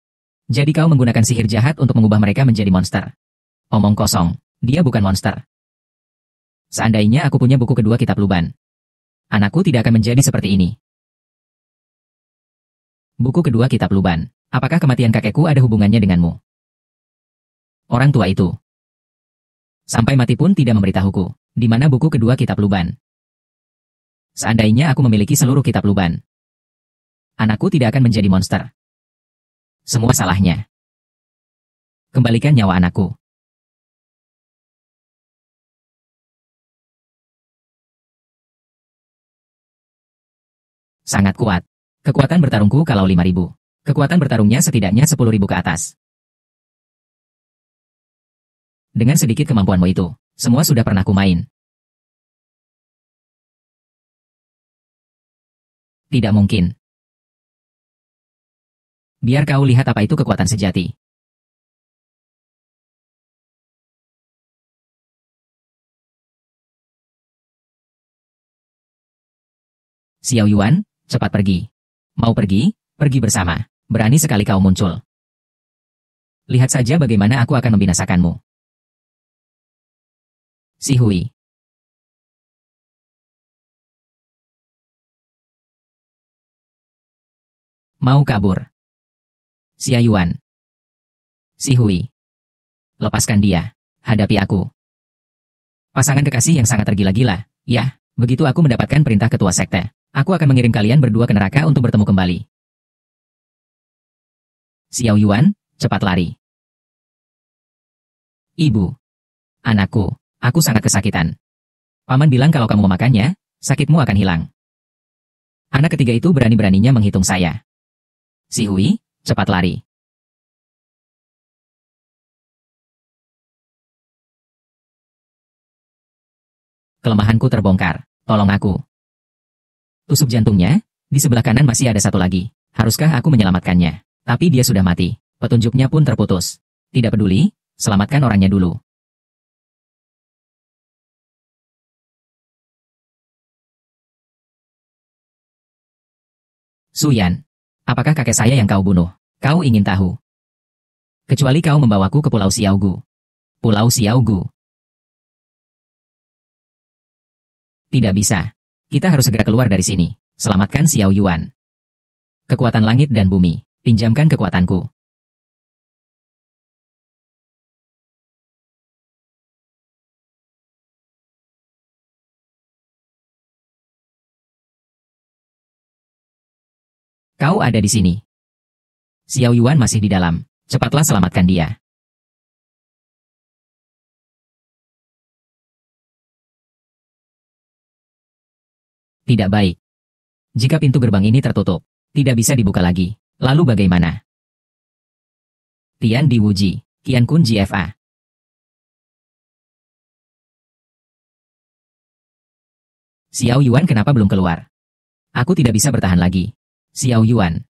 Jadi kau menggunakan sihir jahat untuk mengubah mereka menjadi monster. Omong kosong. Dia bukan monster. Seandainya aku punya buku kedua kitab Luban, anakku tidak akan menjadi seperti ini. Buku kedua kitab Luban. Apakah kematian kakekku ada hubungannya denganmu? Orang tua itu. Sampai mati pun tidak memberitahuku, di mana buku kedua kitab Luban. Seandainya aku memiliki seluruh kitab Luban, anakku tidak akan menjadi monster. Semua salahnya. Kembalikan nyawa anakku. Sangat kuat. Kekuatan bertarungku kalau 5.000. Kekuatan bertarungnya setidaknya 10.000 ke atas. Dengan sedikit kemampuanmu itu, semua sudah pernah kumain. Tidak mungkin. Biar kau lihat apa itu kekuatan sejati. Xiao Yuan, cepat pergi. Mau pergi? Pergi bersama. Berani sekali kau muncul. Lihat saja bagaimana aku akan membinasakanmu. Si Hui. Mau kabur. Xia Yuan. Si Hui. Lepaskan dia. Hadapi aku. Pasangan kekasih yang sangat tergila-gila. Ya, begitu aku mendapatkan perintah ketua sekte, aku akan mengirim kalian berdua ke neraka untuk bertemu kembali. Xiao Yuan, cepat lari. Ibu. Anakku, aku sangat kesakitan. Paman bilang kalau kamu memakannya, sakitmu akan hilang. Anak ketiga itu berani-beraninya menghitung saya. Si Hui, cepat lari. Kelemahanku terbongkar. Tolong aku. Tusuk jantungnya, di sebelah kanan masih ada satu lagi. Haruskah aku menyelamatkannya? Tapi dia sudah mati. Petunjuknya pun terputus. Tidak peduli, selamatkan orangnya dulu. Suyan. Apakah kakek saya yang kau bunuh? Kau ingin tahu? Kecuali kau membawaku ke Pulau Xiaogu. Pulau Xiaogu. Tidak bisa. Kita harus segera keluar dari sini. Selamatkan Xiao Yuan. Kekuatan langit dan bumi. Pinjamkan kekuatanku. Kau ada di sini. Xiao Yuan masih di dalam. Cepatlah selamatkan dia. Tidak baik. Jika pintu gerbang ini tertutup, tidak bisa dibuka lagi. Lalu bagaimana? Tian Di Wuji, Qian Kun GFA. Xiao Yuan kenapa belum keluar? Aku tidak bisa bertahan lagi. Xiao Yuan.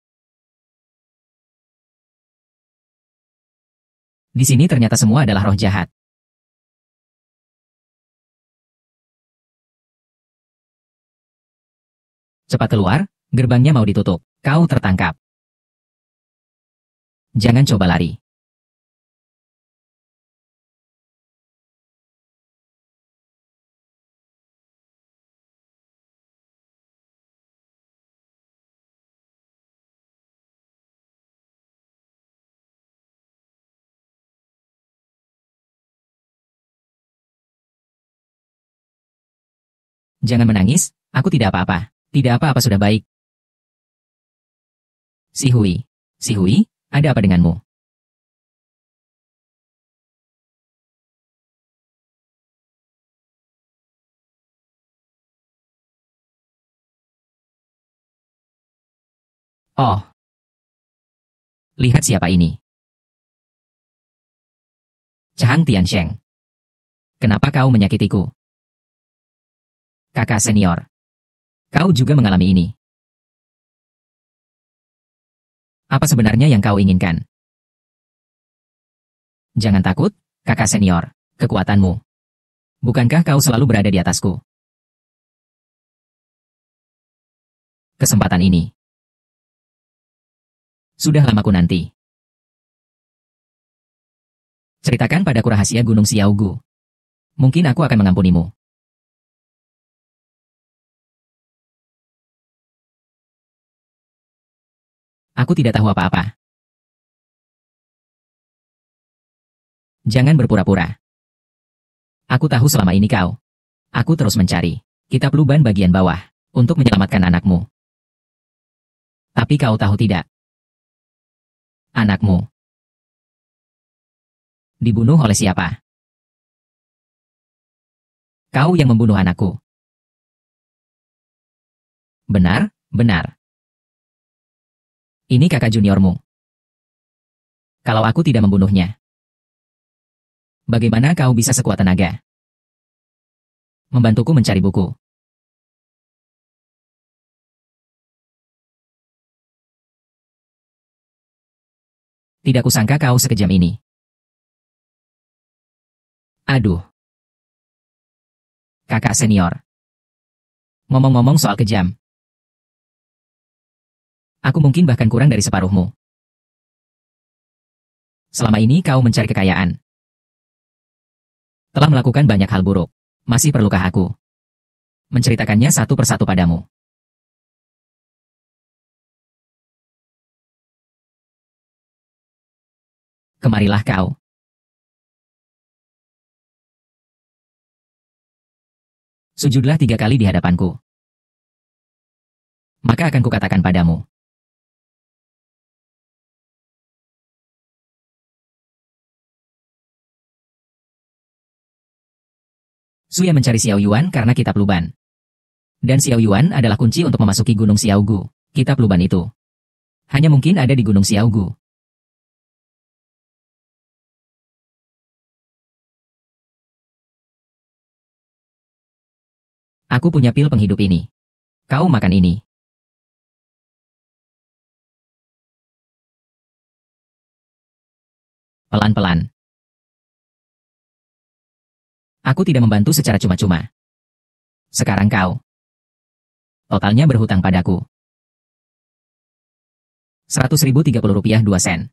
Di sini ternyata semua adalah roh jahat. Cepat keluar, gerbangnya mau ditutup. Kau tertangkap. Jangan coba lari. Jangan menangis, aku tidak apa-apa. Tidak apa-apa sudah baik. Si Hui. Si Hui, ada apa denganmu? Oh, lihat siapa ini. Chang Tiansheng. Kenapa kau menyakitiku? Kakak senior. Kau juga mengalami ini. Apa sebenarnya yang kau inginkan? Jangan takut, kakak senior. Kekuatanmu. Bukankah kau selalu berada di atasku? Kesempatan ini. Sudah lama ku nanti. Ceritakan padaku rahasia Gunung Xiaogu. Mungkin aku akan mengampunimu. Aku tidak tahu apa-apa. Jangan berpura-pura. Aku tahu selama ini kau. Aku terus mencari kitab Luban bagian bawah untuk menyelamatkan anakmu. Tapi kau tahu tidak? Anakmu dibunuh oleh siapa? Kau yang membunuh anakku. Benar, benar. Ini kakak juniormu. Kalau aku tidak membunuhnya, bagaimana kau bisa sekuat tenaga membantuku mencari buku? Tidak kusangka kau sekejam ini. Aduh. Kakak senior. Ngomong-ngomong soal kejam. Aku mungkin bahkan kurang dari separuhmu. Selama ini kau mencari kekayaan. Telah melakukan banyak hal buruk. Masih perlukah aku menceritakannya satu persatu padamu? Kemarilah kau. Sujudlah 3 kali di hadapanku. Maka akan kukatakan padamu. Suya mencari Xiao Yuan karena kitab Luban. Dan Xiao Yuan adalah kunci untuk memasuki Gunung Xiaogu. Kitab Luban itu hanya mungkin ada di Gunung Xiaogu. Aku punya pil penghidup ini. Kau makan ini. Pelan-pelan. Aku tidak membantu secara cuma-cuma. Sekarang kau. Totalnya berhutang padaku. 100.030 rupiah 2 sen.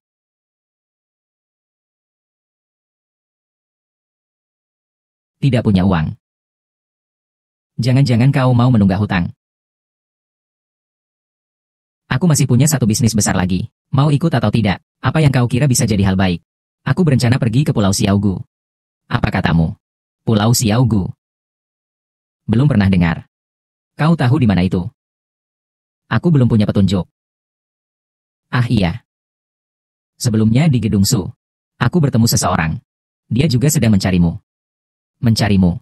Tidak punya uang. Jangan-jangan kau mau menunggak hutang. Aku masih punya satu bisnis besar lagi. Mau ikut atau tidak? Apa yang kau kira bisa jadi hal baik? Aku berencana pergi ke Pulau Xiaogu. Apa katamu? Pulau Xiaogu. Belum pernah dengar. Kau tahu di mana itu? Aku belum punya petunjuk. Ah iya. Sebelumnya di Gedung Su. Aku bertemu seseorang. Dia juga sedang mencarimu. Mencarimu.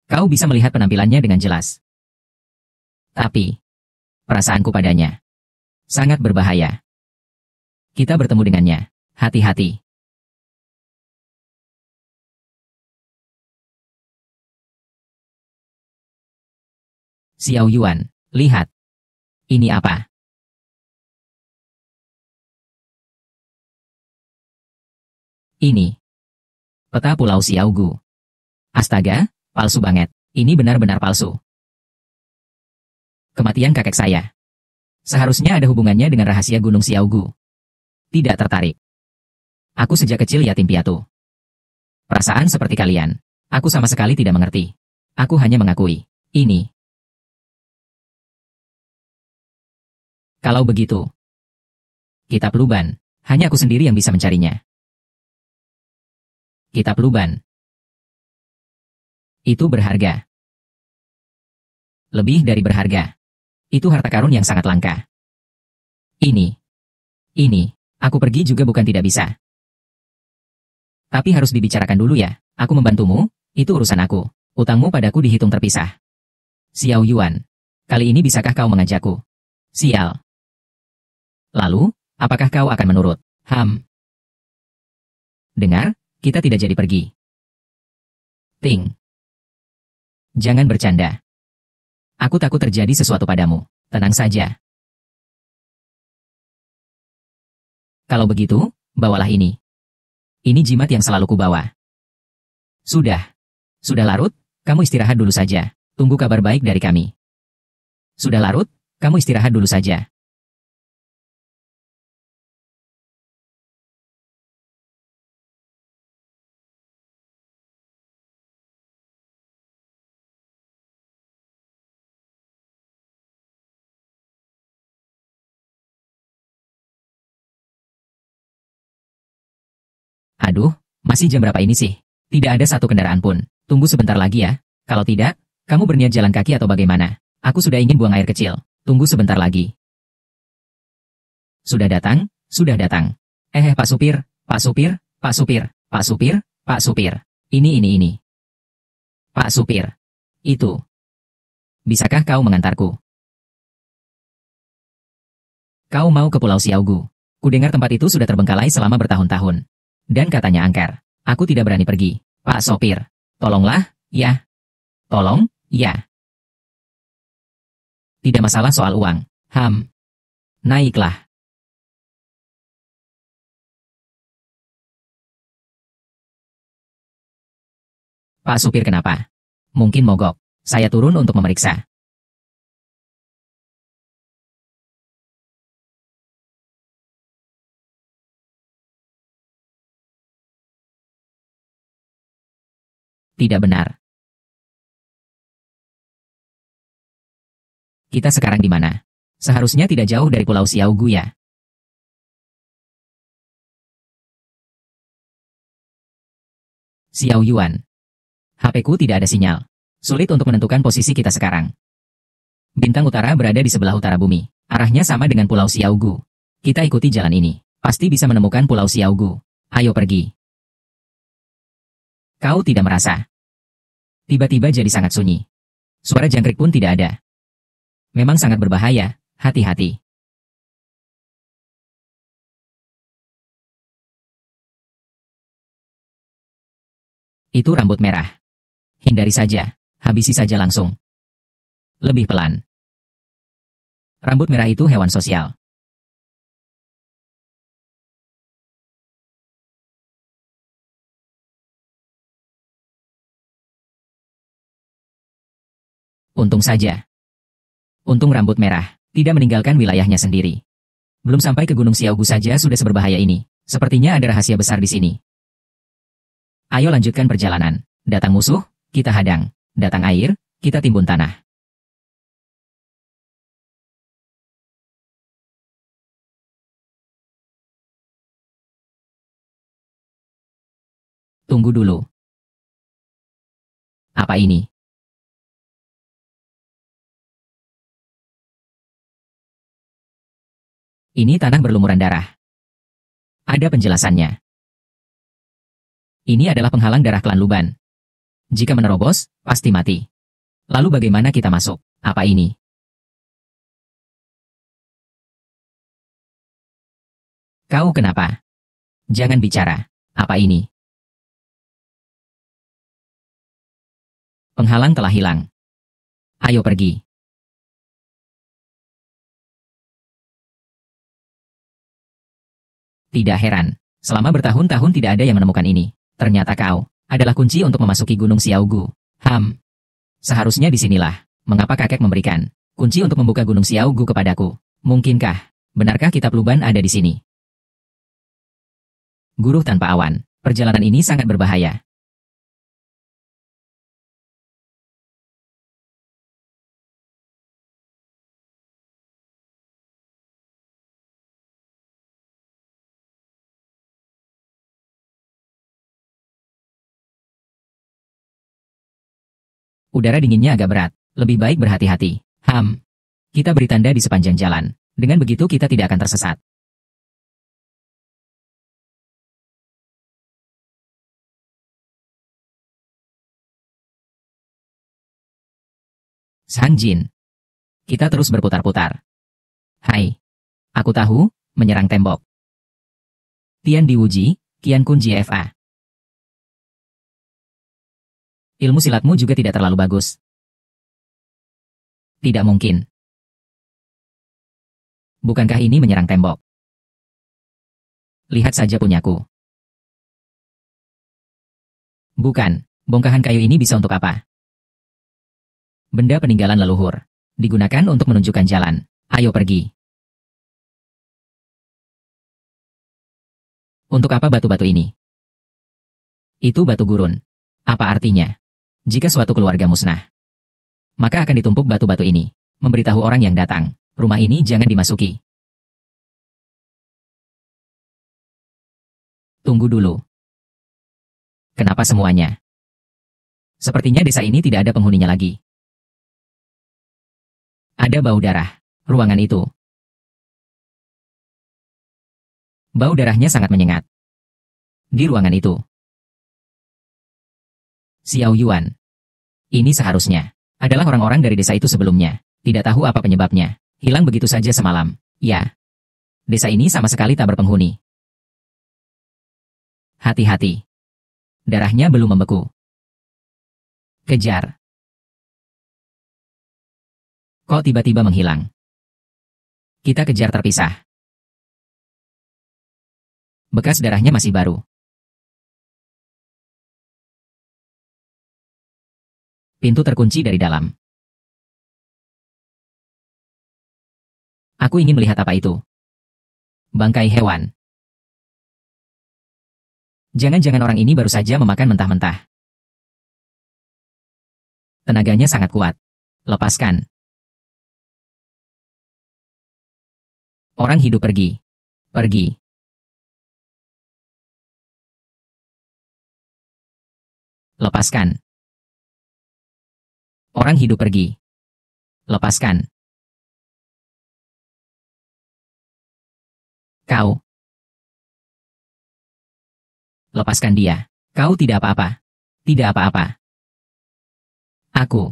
Kau bisa melihat penampilannya dengan jelas. Tapi, perasaanku padanya sangat berbahaya. Kita bertemu dengannya. Hati-hati. Xiao Yuan, lihat. Ini apa? Ini. Peta Pulau Xiaogu. Astaga, palsu banget. Ini benar-benar palsu. Kematian kakek saya. Seharusnya ada hubungannya dengan rahasia Gunung Xiaogu. Tidak tertarik. Aku sejak kecil yatim piatu. Perasaan seperti kalian. Aku sama sekali tidak mengerti. Aku hanya mengakui. Ini. Kalau begitu. Kitab Luban. Hanya aku sendiri yang bisa mencarinya. Kitab Luban. Itu berharga. Lebih dari berharga. Itu harta karun yang sangat langka. Ini, aku pergi juga bukan tidak bisa. Tapi harus dibicarakan dulu ya, aku membantumu, itu urusan aku. Utangmu padaku dihitung terpisah. Xiao Yuan, kali ini bisakah kau mengajakku? Sial. Lalu, apakah kau akan menurut? Dengar, kita tidak jadi pergi. Ting. Jangan bercanda. Aku takut terjadi sesuatu padamu. Tenang saja. Kalau begitu, bawalah ini. Ini jimat yang selalu kubawa. Sudah larut, kamu istirahat dulu saja. Tunggu kabar baik dari kami. Sudah larut, kamu istirahat dulu saja. Aduh, masih jam berapa ini sih? Tidak ada satu kendaraan pun. Tunggu sebentar lagi ya. Kalau tidak, kamu berniat jalan kaki atau bagaimana? Aku sudah ingin buang air kecil. Tunggu sebentar lagi. Sudah datang, sudah datang. Pak supir, Pak supir, Pak supir, Pak supir, Pak supir. Ini. Pak supir. Itu. Bisakah kau mengantarku? Kau mau ke Pulau Xiaogu? Kudengar tempat itu sudah terbengkalai selama bertahun-tahun. Dan katanya angker. Aku tidak berani pergi. Pak sopir, tolonglah, ya. Tolong, ya. Tidak masalah soal uang. Naiklah. Pak supir kenapa? Mungkin mogok. Saya turun untuk memeriksa. Tidak benar. Kita sekarang di mana? Seharusnya tidak jauh dari Pulau Xiaogu ya. Xiao Yuan. HP-ku tidak ada sinyal. Sulit untuk menentukan posisi kita sekarang. Bintang utara berada di sebelah utara bumi. Arahnya sama dengan Pulau Xiaogu. Kita ikuti jalan ini. Pasti bisa menemukan Pulau Xiaogu. Ayo pergi. Kau tidak merasa? Tiba-tiba jadi sangat sunyi. Suara jangkrik pun tidak ada. Memang sangat berbahaya, hati-hati. Itu rambut merah. Hindari saja, habisi saja langsung. Lebih pelan. Rambut merah itu hewan sosial. Untung saja. Untung rambut merah tidak meninggalkan wilayahnya sendiri. Belum sampai ke Gunung Xiaogu saja sudah seberbahaya ini. Sepertinya ada rahasia besar di sini. Ayo lanjutkan perjalanan. Datang musuh, kita hadang. Datang air, kita timbun tanah. Tunggu dulu. Apa ini? Ini tanah berlumuran darah. Ada penjelasannya. Ini adalah penghalang darah klan Luban. Jika menerobos, pasti mati. Lalu bagaimana kita masuk? Apa ini? Kau kenapa? Jangan bicara. Apa ini? Penghalang telah hilang. Ayo pergi. Tidak heran. Selama bertahun-tahun tidak ada yang menemukan ini. Ternyata kau adalah kunci untuk memasuki Gunung Xiaogu. Seharusnya disinilah. Mengapa kakek memberikan kunci untuk membuka Gunung Xiaogu kepadaku? Mungkinkah? Benarkah kitab Luban ada di sini? Guru tanpa awan. Perjalanan ini sangat berbahaya. Udara dinginnya agak berat. Lebih baik berhati-hati. Kita beri tanda di sepanjang jalan. Dengan begitu kita tidak akan tersesat. Sang Jin. Kita terus berputar-putar. Hai. Aku tahu, menyerang tembok. Tian diuji, Qian Kun JFA. Ilmu silatmu juga tidak terlalu bagus. Tidak mungkin. Bukankah ini menyerang tembok? Lihat saja punyaku. Bukan, bongkahan kayu ini bisa untuk apa? Benda peninggalan leluhur. Digunakan untuk menunjukkan jalan. Ayo pergi. Untuk apa batu-batu ini? Itu batu gurun. Apa artinya? Jika suatu keluarga musnah, maka akan ditumpuk batu-batu ini, memberitahu orang yang datang, rumah ini jangan dimasuki. Tunggu dulu. Kenapa semuanya? Sepertinya desa ini tidak ada penghuninya lagi. Ada bau darah, ruangan itu. Bau darahnya sangat menyengat. Di ruangan itu. Xiao Yuan. Ini seharusnya adalah orang-orang dari desa itu sebelumnya. Tidak tahu apa penyebabnya. Hilang begitu saja semalam. Ya. Desa ini sama sekali tak berpenghuni. Hati-hati. Darahnya belum membeku. Kejar. Kok tiba-tiba menghilang? Kita kejar terpisah. Bekas darahnya masih baru. Pintu terkunci dari dalam. Aku ingin melihat apa itu. Bangkai hewan. Jangan-jangan orang ini baru saja memakan mentah-mentah. Tenaganya sangat kuat. Lepaskan. Orang hidup pergi. Pergi. Lepaskan. Orang hidup pergi. Lepaskan. Kau. Lepaskan dia. Kau tidak apa-apa. Tidak apa-apa. Aku.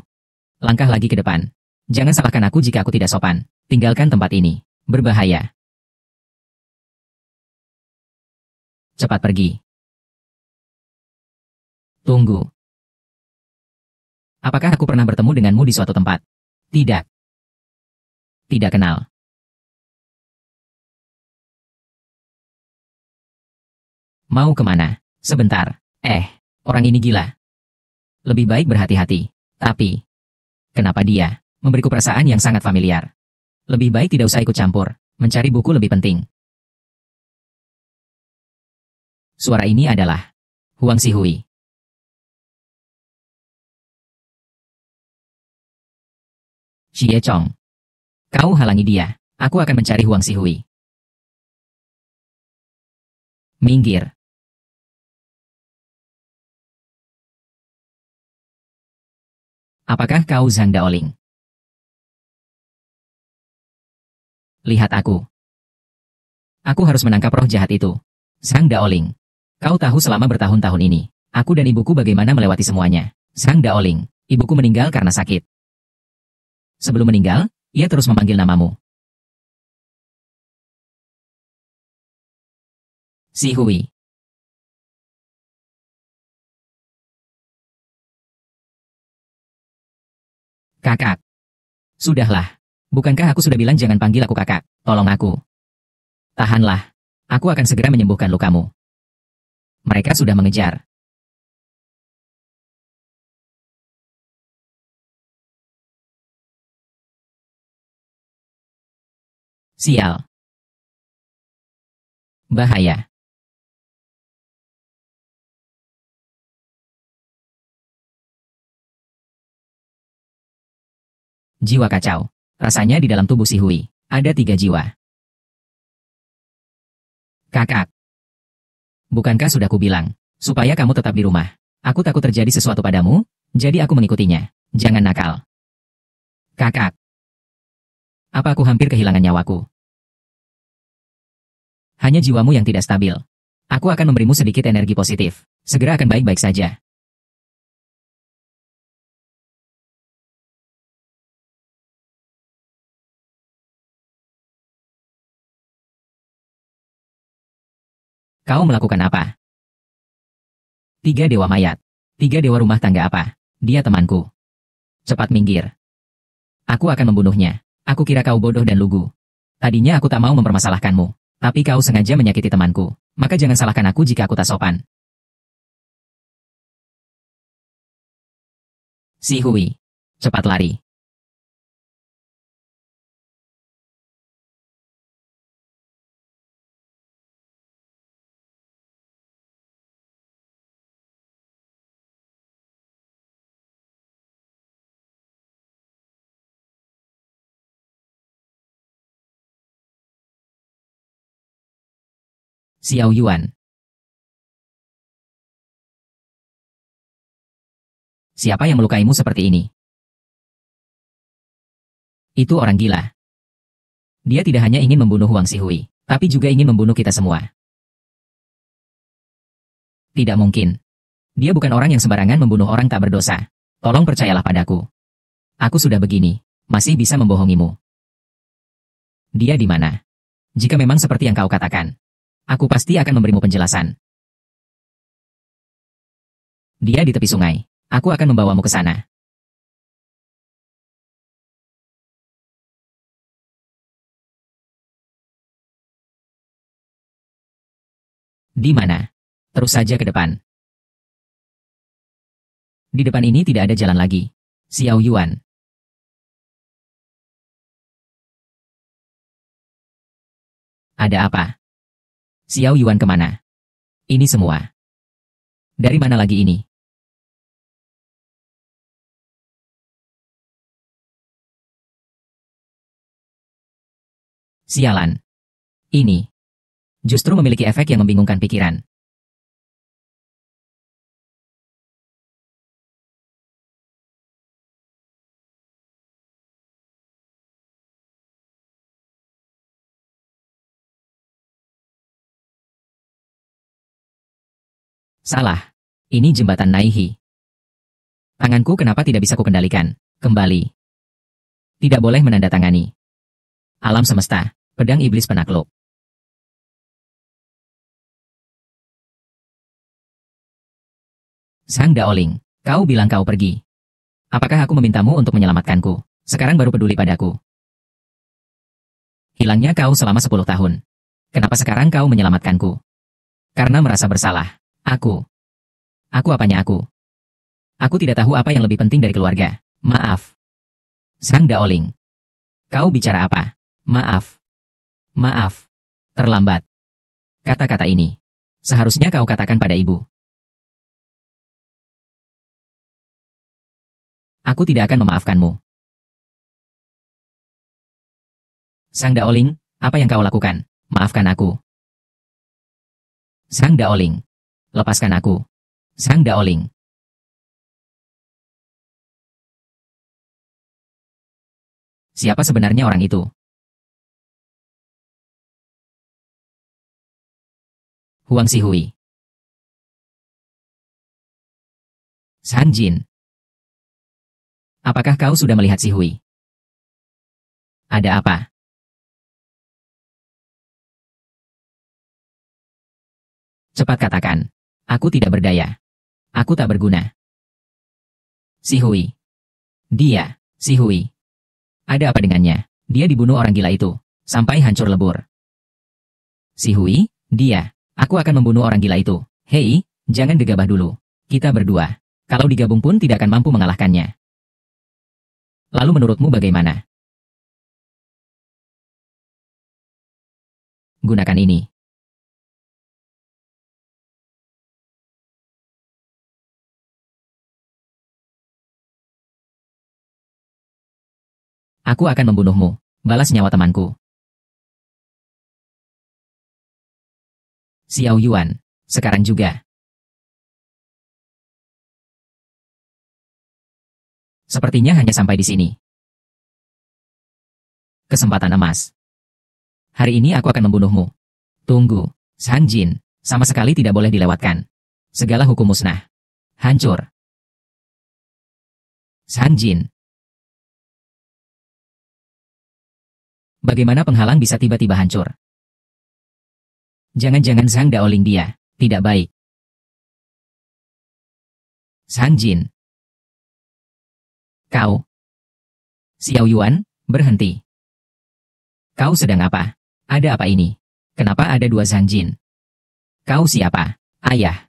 Langkah lagi ke depan. Jangan salahkan aku jika aku tidak sopan. Tinggalkan tempat ini. Berbahaya. Cepat pergi. Tunggu. Apakah aku pernah bertemu denganmu di suatu tempat? Tidak. Tidak kenal. Mau kemana? Sebentar. Orang ini gila. Lebih baik berhati-hati. Tapi, kenapa dia memberiku perasaan yang sangat familiar? Lebih baik tidak usah ikut campur. Mencari buku lebih penting. Suara ini adalah Huang Xihui. Xie Chong. Kau halangi dia. Aku akan mencari Huang Xihui. Minggir. Apakah kau Zhang Daoling? Lihat aku. Aku harus menangkap roh jahat itu. Zhang Daoling. Kau tahu selama bertahun-tahun ini, aku dan ibuku bagaimana melewati semuanya. Zhang Daoling. Ibuku meninggal karena sakit. Sebelum meninggal, ia terus memanggil namamu. Xihui. Kakak. Sudahlah. Bukankah aku sudah bilang jangan panggil aku kakak? Tolong aku. Tahanlah. Aku akan segera menyembuhkan lukamu. Mereka sudah mengejar. Sial. Bahaya. Jiwa kacau. Rasanya di dalam tubuh Xihui ada 3 jiwa. Kakak. Bukankah sudah kubilang, supaya kamu tetap di rumah. Aku takut terjadi sesuatu padamu, jadi aku mengikutinya. Jangan nakal. Kakak. Apa aku hampir kehilangan nyawaku? Hanya jiwamu yang tidak stabil. Aku akan memberimu sedikit energi positif. Segera akan baik-baik saja. Kau melakukan apa? 3 dewa mayat. 3 dewa rumah tangga apa? Dia temanku. Cepat minggir. Aku akan membunuhnya. Aku kira kau bodoh dan lugu. Tadinya aku tak mau mempermasalahkanmu. Tapi kau sengaja menyakiti temanku. Maka jangan salahkan aku jika aku tak sopan. Si Hui. Cepat lari. Xiao Yuan. Siapa yang melukaimu seperti ini? Itu orang gila. Dia tidak hanya ingin membunuh Wang Xihui, tapi juga ingin membunuh kita semua. Tidak mungkin. Dia bukan orang yang sembarangan membunuh orang tak berdosa. Tolong percayalah padaku. Aku sudah begini, masih bisa membohongimu. Dia di mana? Jika memang seperti yang kau katakan, aku pasti akan memberimu penjelasan. Dia di tepi sungai. Aku akan membawamu ke sana. Di mana? Terus saja ke depan. Di depan ini tidak ada jalan lagi. Xiao Yuan. Ada apa? Xiao Yuan kemana? Ini semua. Dari mana lagi ini? Sialan. Ini justru memiliki efek yang membingungkan pikiran. Salah. Ini jembatan Naihi. Tanganku kenapa tidak bisa kukendalikan? Kembali. Tidak boleh menandatangani. Alam semesta, pedang iblis penakluk. Sang Daoling, kau bilang kau pergi. Apakah aku memintamu untuk menyelamatkanku? Sekarang baru peduli padaku. Hilangnya kau selama 10 tahun. Kenapa sekarang kau menyelamatkanku? Karena merasa bersalah. Aku apanya aku? Aku tidak tahu apa yang lebih penting dari keluarga. Maaf. Sang Daoling. Kau bicara apa? Maaf. Maaf. Terlambat. Kata-kata ini seharusnya kau katakan pada ibu. Aku tidak akan memaafkanmu. Sang Daoling, apa yang kau lakukan? Maafkan aku. Sang Daoling. Lepaskan aku. Sang Daoling. Siapa sebenarnya orang itu? Huang Xihui. San Jin. Apakah kau sudah melihat Xihui? Ada apa? Cepat katakan. Aku tidak berdaya. Aku tak berguna. Xihui. Dia, Xihui. Ada apa dengannya? Dia dibunuh orang gila itu, sampai hancur lebur. Xihui, dia. Aku akan membunuh orang gila itu. Hei, jangan gegabah dulu. Kita berdua. Kalau digabung pun tidak akan mampu mengalahkannya. Lalu menurutmu bagaimana? Gunakan ini. Aku akan membunuhmu. Balas nyawa temanku. Xiao Yuan. Sekarang juga. Sepertinya hanya sampai di sini. Kesempatan emas. Hari ini aku akan membunuhmu. Tunggu, Sang Jin, sama sekali tidak boleh dilewatkan. Segala hukum musnah. Hancur. Sang Jin. Bagaimana penghalang bisa tiba-tiba hancur? Jangan-jangan Zhang Daoling dia, tidak baik. Sang Jin. Kau. Xiao Yuan, berhenti. Kau sedang apa? Ada apa ini? Kenapa ada dua Zhang Jin? Kau siapa? Ayah.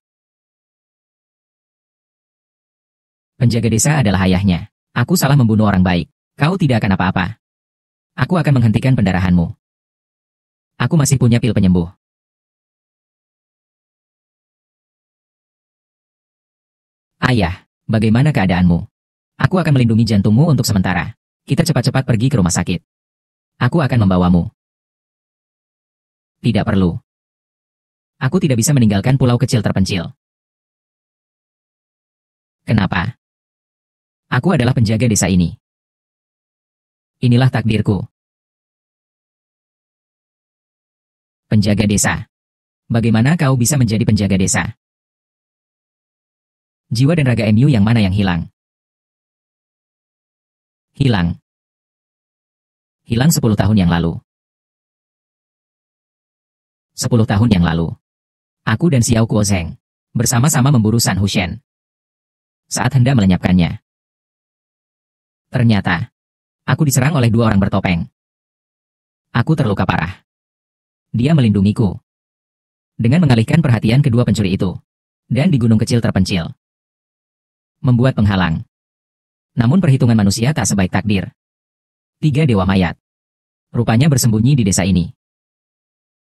Penjaga desa adalah ayahnya. Aku salah membunuh orang baik. Kau tidak akan apa-apa. Aku akan menghentikan pendarahanmu. Aku masih punya pil penyembuh. Ayah, bagaimana keadaanmu? Aku akan melindungi jantungmu untuk sementara. Kita cepat-cepat pergi ke rumah sakit. Aku akan membawamu. Tidak perlu. Aku tidak bisa meninggalkan pulau kecil terpencil. Kenapa? Aku adalah penjaga desa ini. Inilah takdirku. Penjaga desa. Bagaimana kau bisa menjadi penjaga desa? Jiwa dan raga MU yang mana yang hilang? Hilang. Hilang 10 tahun yang lalu. 10 tahun yang lalu. Aku dan Xiao Kuozeng bersama-sama memburu San Hushen. Saat hendak melenyapkannya. Ternyata, aku diserang oleh dua orang bertopeng. Aku terluka parah. Dia melindungiku. Dengan mengalihkan perhatian kedua pencuri itu. Dan di gunung kecil terpencil. Membuat penghalang. Namun perhitungan manusia tak sebaik takdir. 3 dewa mayat. Rupanya bersembunyi di desa ini.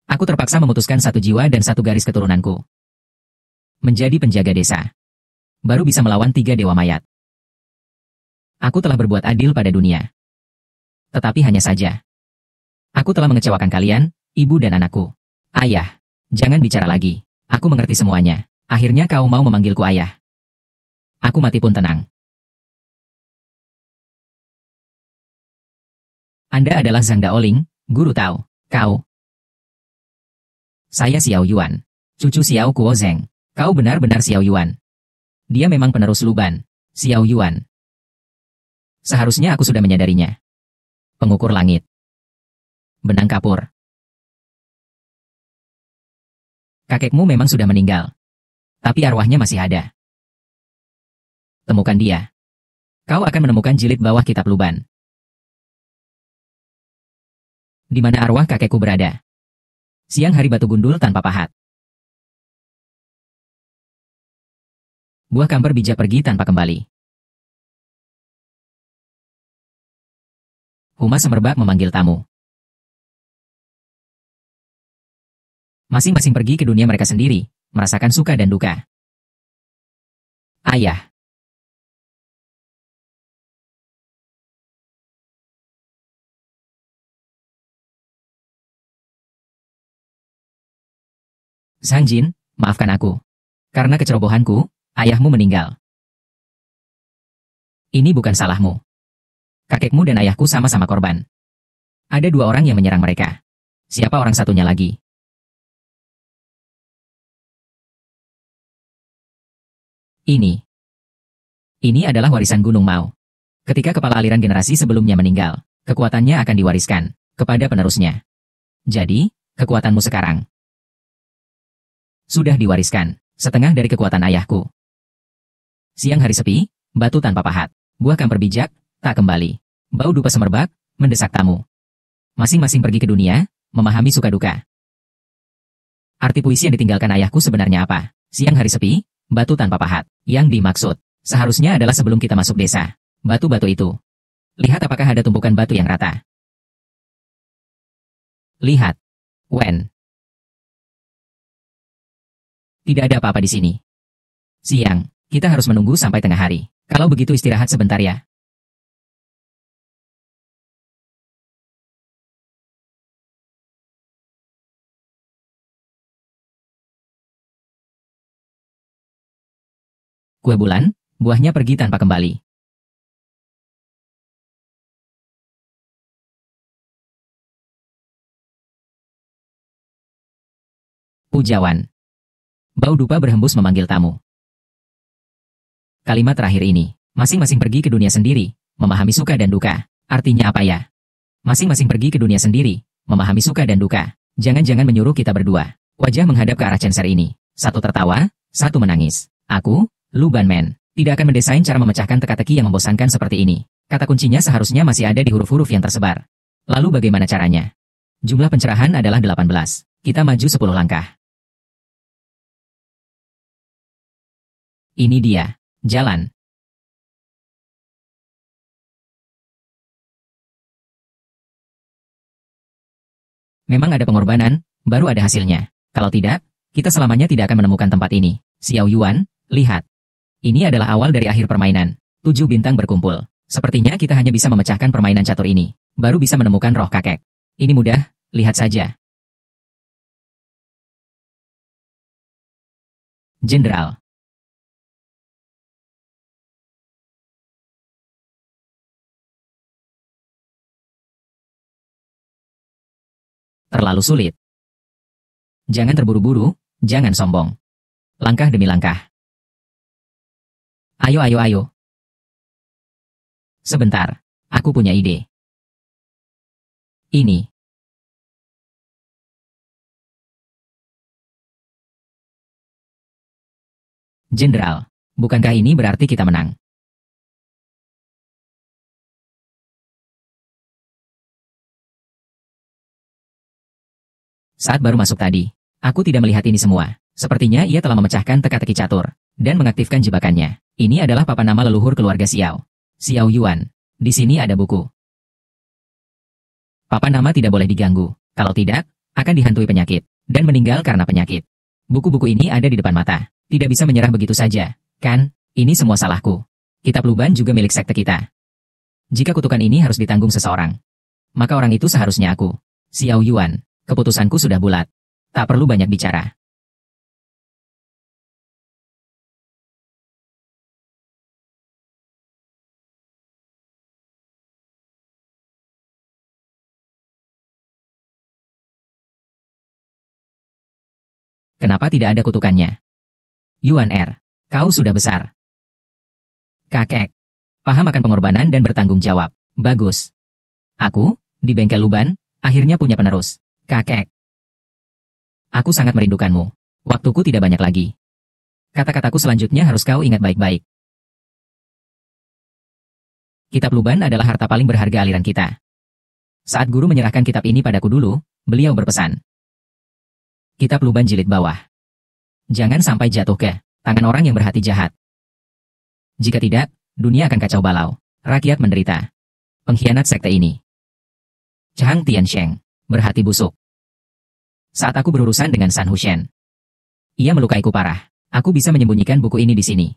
Aku terpaksa memutuskan 1 jiwa dan 1 garis keturunanku. Menjadi penjaga desa. Baru bisa melawan 3 dewa mayat. Aku telah berbuat adil pada dunia. Tetapi hanya saja. Aku telah mengecewakan kalian, ibu dan anakku. Ayah, jangan bicara lagi. Aku mengerti semuanya. Akhirnya kau mau memanggilku ayah. Aku mati pun tenang. Anda adalah Zhang Daoling, guru Tao. Kau. Saya Xiao Yuan. Cucu Xiao Kuozeng. Kau benar-benar Xiao Yuan. Dia memang penerus Luban. Xiao Yuan. Seharusnya aku sudah menyadarinya. Pengukur langit. Benang kapur. Kakekmu memang sudah meninggal. Tapi arwahnya masih ada. Temukan dia. Kau akan menemukan jilid bawah kitab Luban. Di mana arwah kakekku berada? Siang hari batu gundul tanpa pahat. Buah kamper bijak pergi tanpa kembali. Humas semerbak memanggil tamu. Masing-masing pergi ke dunia mereka sendiri, merasakan suka dan duka. Ayah. Sang Jin, maafkan aku. Karena kecerobohanku, ayahmu meninggal. Ini bukan salahmu. Kakekmu dan ayahku sama-sama korban. Ada 2 orang yang menyerang mereka. Siapa orang satunya lagi? Ini adalah warisan Gunung Mao. Ketika kepala aliran generasi sebelumnya meninggal, kekuatannya akan diwariskan kepada penerusnya. Jadi, kekuatanmu sekarang sudah diwariskan setengah dari kekuatan ayahku. Siang hari sepi, batu tanpa pahat, buah kamper bijak, tak kembali. Bau dupa semerbak, mendesak tamu. Masing-masing pergi ke dunia, memahami suka duka. Arti puisi yang ditinggalkan ayahku sebenarnya apa? Siang hari sepi, batu tanpa pahat. Yang dimaksud, seharusnya adalah sebelum kita masuk desa. Batu-batu itu. Lihat apakah ada tumpukan batu yang rata. Lihat. Wen. Tidak ada apa-apa di sini. Siang, kita harus menunggu sampai tengah hari. Kalau begitu istirahat sebentar ya. Kue bulan, buahnya pergi tanpa kembali. Ujawan. Bau dupa berhembus memanggil tamu. Kalimat terakhir ini, masing-masing pergi ke dunia sendiri, memahami suka dan duka. Artinya apa ya? Masing-masing pergi ke dunia sendiri, memahami suka dan duka. Jangan-jangan menyuruh kita berdua. Wajah menghadap ke arah Censer ini. Satu tertawa, satu menangis. Aku, Lu Banman, tidak akan mendesain cara memecahkan teka-teki yang membosankan seperti ini. Kata kuncinya seharusnya masih ada di huruf-huruf yang tersebar. Lalu bagaimana caranya? Jumlah pencerahan adalah 18. Kita maju 10 langkah. Ini dia. Jalan. Memang ada pengorbanan, baru ada hasilnya. Kalau tidak, kita selamanya tidak akan menemukan tempat ini. Xiao Yuan, lihat. Ini adalah awal dari akhir permainan. 7 bintang berkumpul. Sepertinya kita hanya bisa memecahkan permainan catur ini. Baru bisa menemukan roh kakek. Ini mudah, lihat saja. Jenderal. Terlalu sulit. Jangan terburu-buru, jangan sombong. Langkah demi langkah. Ayo, ayo, ayo. Sebentar, aku punya ide. Ini. Jenderal, bukankah ini berarti kita menang? Saat baru masuk tadi, aku tidak melihat ini semua. Sepertinya ia telah memecahkan teka-teki catur dan mengaktifkan jebakannya. Ini adalah papan nama leluhur keluarga Xiao. Xiao Yuan. Di sini ada buku. Papan nama tidak boleh diganggu. Kalau tidak, akan dihantui penyakit dan meninggal karena penyakit. Buku-buku ini ada di depan mata. Tidak bisa menyerah begitu saja, kan? Ini semua salahku. Kitab Luban juga milik sekte kita. Jika kutukan ini harus ditanggung seseorang, maka orang itu seharusnya aku. Xiao Yuan. Keputusanku sudah bulat. Tak perlu banyak bicara. Kenapa tidak ada kutukannya? Yuan R. Kau sudah besar. Kakek. Paham akan pengorbanan dan bertanggung jawab. Bagus. Aku, di bengkel Luban, akhirnya punya penerus. Kakek. Aku sangat merindukanmu. Waktuku tidak banyak lagi. Kata-kataku selanjutnya harus kau ingat baik-baik. Kitab Luban adalah harta paling berharga aliran kita. Saat guru menyerahkan kitab ini padaku dulu, beliau berpesan. Kitab Luban jilid bawah. Jangan sampai jatuh ke tangan orang yang berhati jahat. Jika tidak, dunia akan kacau balau. Rakyat menderita. Pengkhianat sekte ini. Chang Tiansheng. Berhati busuk. Saat aku berurusan dengan San Hushen, ia melukaiku parah. Aku bisa menyembunyikan buku ini di sini.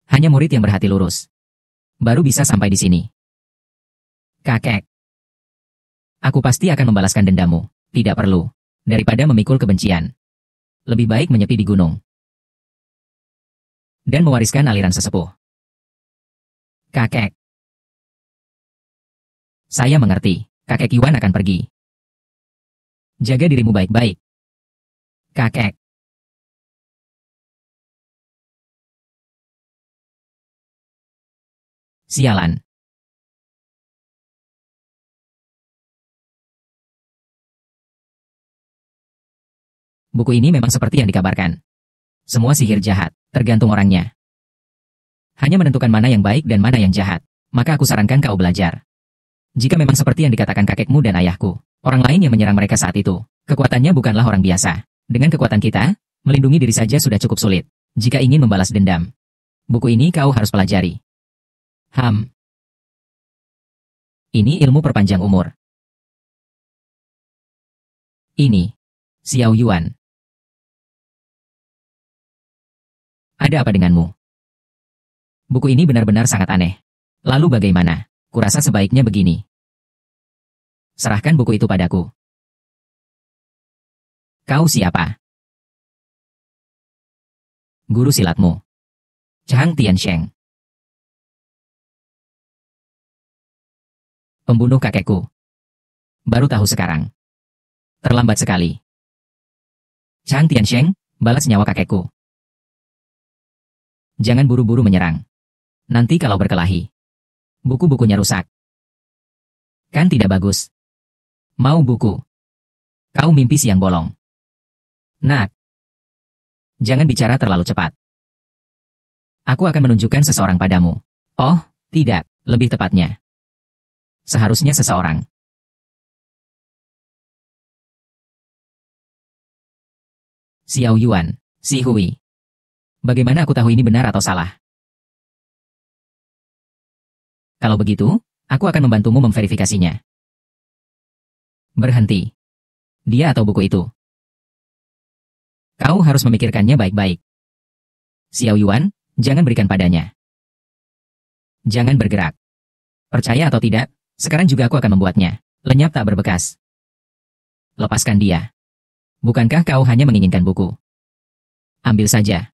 Hanya murid yang berhati lurus baru bisa sampai di sini. Kakek. Aku pasti akan membalaskan dendamu. Tidak perlu. Daripada memikul kebencian. Lebih baik menyepi di gunung. Dan mewariskan aliran sesepuh. Kakek. Saya mengerti. Kakek Yuan akan pergi. Jaga dirimu baik-baik. Kakek. Sialan. Buku ini memang seperti yang dikabarkan. Semua sihir jahat, tergantung orangnya. Hanya menentukan mana yang baik dan mana yang jahat. Maka aku sarankan kau belajar. Jika memang seperti yang dikatakan kakekmu dan ayahku, orang lain yang menyerang mereka saat itu, kekuatannya bukanlah orang biasa. Dengan kekuatan kita, melindungi diri saja sudah cukup sulit. Jika ingin membalas dendam, buku ini kau harus pelajari. Ini ilmu perpanjang umur. Ini. Xiao Yuan. Ada apa denganmu? Buku ini benar-benar sangat aneh. Lalu bagaimana? Kurasa sebaiknya begini. Serahkan buku itu padaku. Kau siapa? Guru silatmu. Chang Tiansheng. Pembunuh kakekku. Baru tahu sekarang. Terlambat sekali. Chang Tiansheng, balas nyawa kakekku. Jangan buru-buru menyerang. Nanti kalau berkelahi, buku-bukunya rusak. Kan tidak bagus. Mau buku? Kau mimpi siang bolong. Nak, jangan bicara terlalu cepat. Aku akan menunjukkan seseorang padamu. Oh, tidak, lebih tepatnya. Seharusnya seseorang. Xiao Yuan, Si Hui. Bagaimana aku tahu ini benar atau salah? Kalau begitu, aku akan membantumu memverifikasinya. Berhenti. Dia atau buku itu? Kau harus memikirkannya baik-baik. Xiao Yuan, jangan berikan padanya. Jangan bergerak. Percaya atau tidak, sekarang juga aku akan membuatnya lenyap tak berbekas. Lepaskan dia. Bukankah kau hanya menginginkan buku? Ambil saja.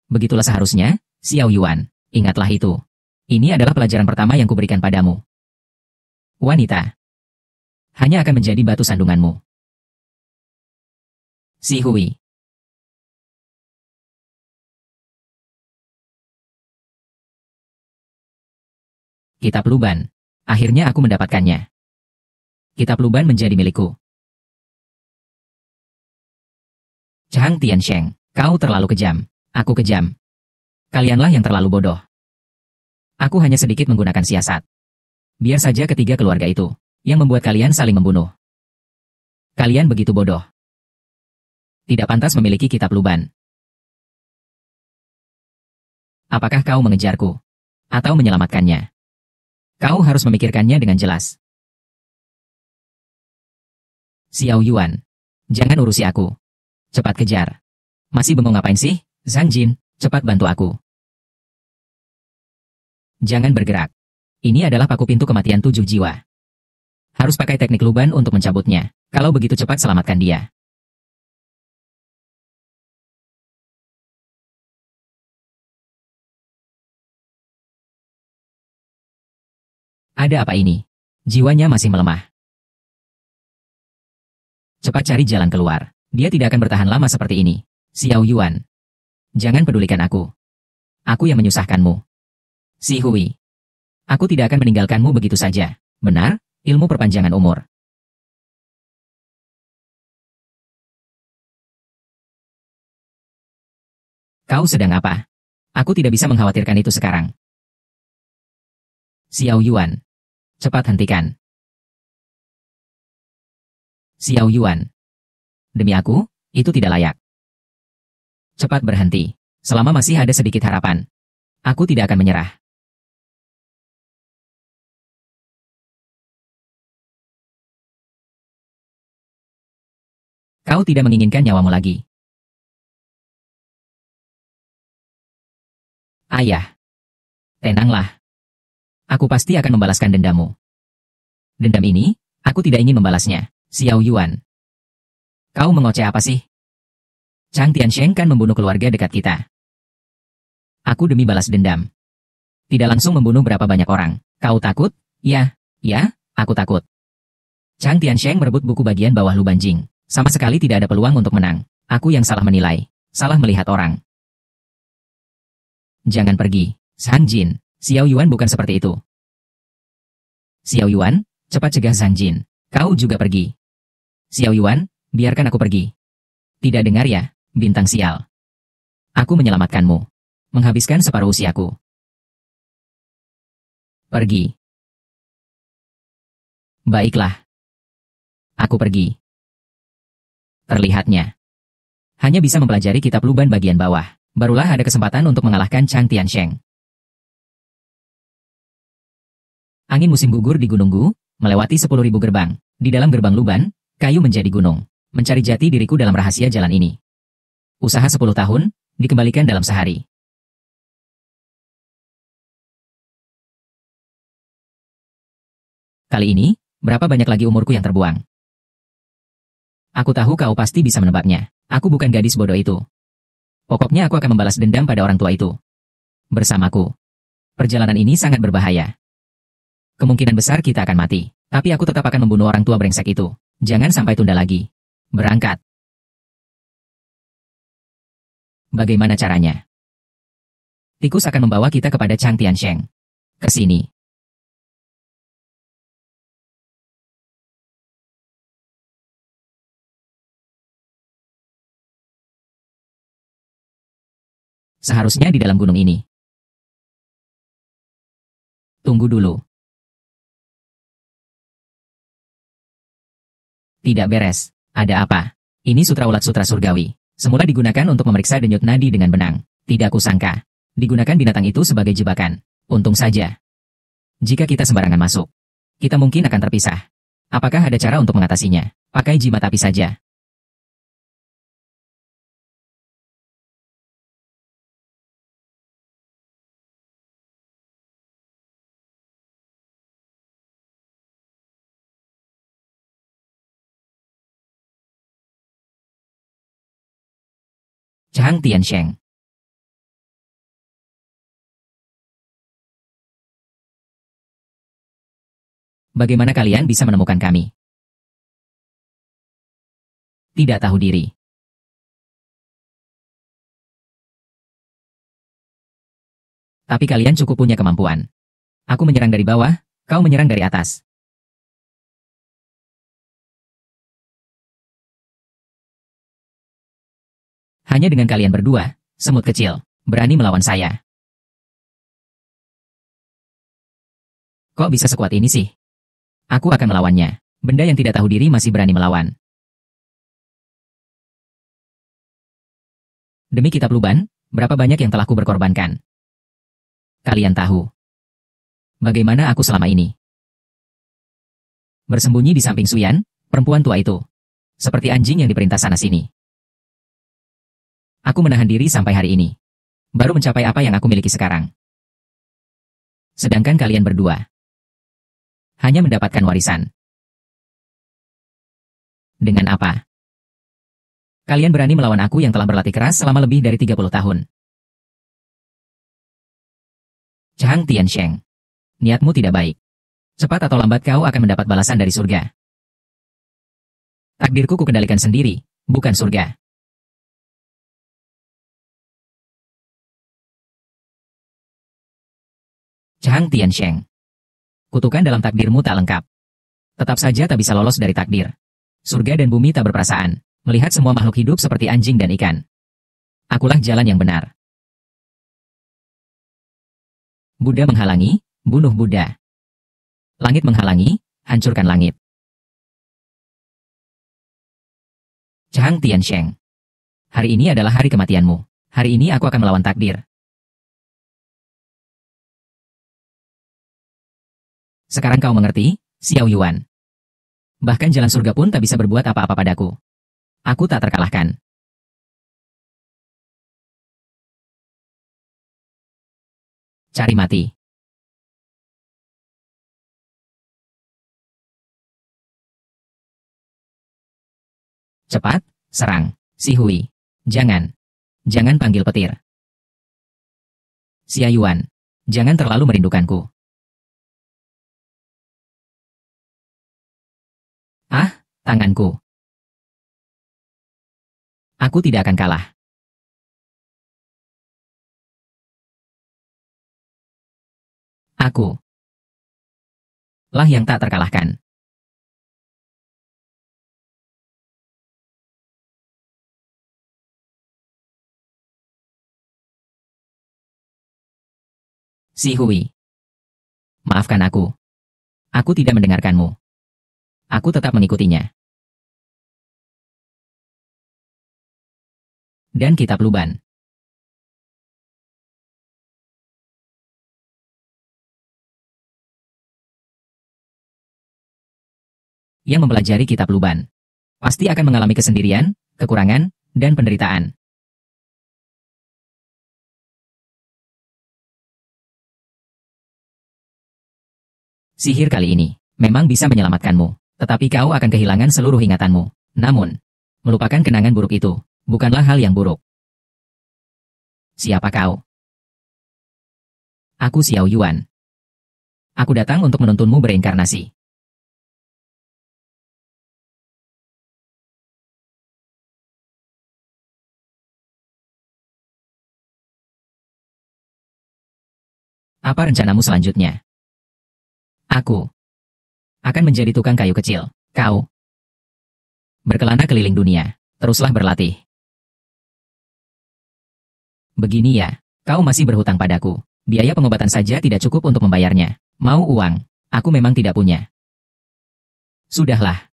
Begitulah seharusnya, Xiao Yuan. Ingatlah itu. Ini adalah pelajaran pertama yang kuberikan padamu. Wanita hanya akan menjadi batu sandunganmu. Si Hui. Kitab Luban. Akhirnya aku mendapatkannya. Kitab Luban menjadi milikku. Chang Tiansheng, kau terlalu kejam. Aku kejam. Kalianlah yang terlalu bodoh. Aku hanya sedikit menggunakan siasat. Biar saja ketiga keluarga itu yang membuat kalian saling membunuh. Kalian begitu bodoh. Tidak pantas memiliki kitab Luban. Apakah kau mengejarku? Atau menyelamatkannya? Kau harus memikirkannya dengan jelas. Xiao Yuan, jangan urusi aku. Cepat kejar. Masih bengong ngapain sih? Zhang Jin, cepat bantu aku. Jangan bergerak. Ini adalah paku pintu kematian 7 jiwa. Harus pakai teknik Luban untuk mencabutnya. Kalau begitu cepat selamatkan dia. Ada apa ini? Jiwanya masih melemah. Cepat cari jalan keluar. Dia tidak akan bertahan lama seperti ini. Xiao Yuan. Jangan pedulikan aku. Aku yang menyusahkanmu. Si Hui. Aku tidak akan meninggalkanmu begitu saja. Benar, ilmu perpanjangan umur. Kau sedang apa? Aku tidak bisa mengkhawatirkan itu sekarang. Xiao Yuan. Cepat hentikan. Xiao Yuan. Demi aku, itu tidak layak. Cepat berhenti. Selama masih ada sedikit harapan. Aku tidak akan menyerah. Kau tidak menginginkan nyawamu lagi. Ayah. Tenanglah. Aku pasti akan membalaskan dendammu. Dendam ini, aku tidak ingin membalasnya. Xiao Yuan. Kau mengoceh apa sih? Chang Tiansheng kan membunuh keluarga dekat kita. Aku demi balas dendam. Tidak langsung membunuh berapa banyak orang. Kau takut? Ya, aku takut. Chang Tiansheng merebut buku bagian bawah Luban Jing. Sama sekali tidak ada peluang untuk menang. Aku yang salah menilai. Salah melihat orang. Jangan pergi. Zhang Jin. Xiao Yuan bukan seperti itu. Xiao Yuan, cepat cegah Zhang Jin. Kau juga pergi. Xiao Yuan, biarkan aku pergi. Tidak dengar ya, bintang sial. Aku menyelamatkanmu. Menghabiskan separuh usiaku. Pergi. Baiklah. Aku pergi. Terlihatnya. Hanya bisa mempelajari kitab Luban bagian bawah. Barulah ada kesempatan untuk mengalahkan Chang Tiansheng. Angin musim gugur di Gunung Gu, melewati 10.000 gerbang. Di dalam gerbang Luban, kayu menjadi gunung. Mencari jati diriku dalam rahasia jalan ini. Usaha 10 tahun, dikembalikan dalam sehari. Kali ini, berapa banyak lagi umurku yang terbuang? Aku tahu kau pasti bisa menebaknya. Aku bukan gadis bodoh itu. Pokoknya aku akan membalas dendam pada orang tua itu. Bersamaku. Perjalanan ini sangat berbahaya. Kemungkinan besar kita akan mati. Tapi aku tetap akan membunuh orang tua brengsek itu. Jangan sampai tunda lagi. Berangkat. Bagaimana caranya? Tikus akan membawa kita kepada Chang Tiansheng. Ke sini. Seharusnya di dalam gunung ini. Tunggu dulu. Tidak beres. Ada apa? Ini sutra ulat sutra surgawi. Semula digunakan untuk memeriksa denyut nadi dengan benang. Tidak kusangka. Digunakan binatang itu sebagai jebakan. Untung saja. Jika kita sembarangan masuk, kita mungkin akan terpisah. Apakah ada cara untuk mengatasinya? Pakai jimat api saja. Chang Tiansheng. Bagaimana kalian bisa menemukan kami? Tidak tahu diri. Tapi kalian cukup punya kemampuan. Aku menyerang dari bawah, kau menyerang dari atas. Hanya dengan kalian berdua, semut kecil, berani melawan saya. Kok bisa sekuat ini sih? Aku akan melawannya. Benda yang tidak tahu diri masih berani melawan. Demi kitab Luban, berapa banyak yang telah ku berkorbankan? Kalian tahu. Bagaimana aku selama ini? Bersembunyi di samping Suyan, perempuan tua itu. Seperti anjing yang diperintah sana-sini. Aku menahan diri sampai hari ini. Baru mencapai apa yang aku miliki sekarang. Sedangkan kalian berdua hanya mendapatkan warisan. Dengan apa? Kalian berani melawan aku yang telah berlatih keras selama lebih dari 30 tahun. Chang Tiansheng. Niatmu tidak baik. Cepat atau lambat kau akan mendapat balasan dari surga. Takdirku kukendalikan sendiri, bukan surga. Chang Tiansheng. Kutukan dalam takdirmu tak lengkap. Tetap saja tak bisa lolos dari takdir. Surga dan bumi tak berperasaan, melihat semua makhluk hidup seperti anjing dan ikan. Akulah jalan yang benar. Buddha menghalangi, bunuh Buddha. Langit menghalangi, hancurkan langit. Chang Tiansheng. Hari ini adalah hari kematianmu. Hari ini aku akan melawan takdir. Sekarang kau mengerti, Xiao Yuan. Bahkan jalan surga pun tak bisa berbuat apa-apa padaku. Aku tak terkalahkan. Cari mati. Cepat, serang, Si Hui. Jangan. Jangan panggil petir. Xia Yuan. Jangan terlalu merindukanku. Ah, tanganku. Aku tidak akan kalah. Aku lah yang tak terkalahkan. Si Hui. Maafkan aku. Aku tidak mendengarkanmu. Aku tetap mengikutinya. Dan kitab Luban. Yang mempelajari kitab Luban pasti akan mengalami kesendirian, kekurangan, dan penderitaan. Sihir kali ini memang bisa menyelamatkanmu, tetapi kau akan kehilangan seluruh ingatanmu. Namun, melupakan kenangan buruk itu bukanlah hal yang buruk. Siapa kau? Aku Xiao Yuan. Aku datang untuk menuntunmu bereinkarnasi. Apa rencanamu selanjutnya? Aku akan menjadi tukang kayu kecil. Kau berkelana keliling dunia. Teruslah berlatih. Begini ya, kau masih berhutang padaku. Biaya pengobatan saja tidak cukup untuk membayarnya. Mau uang? Aku memang tidak punya. Sudahlah.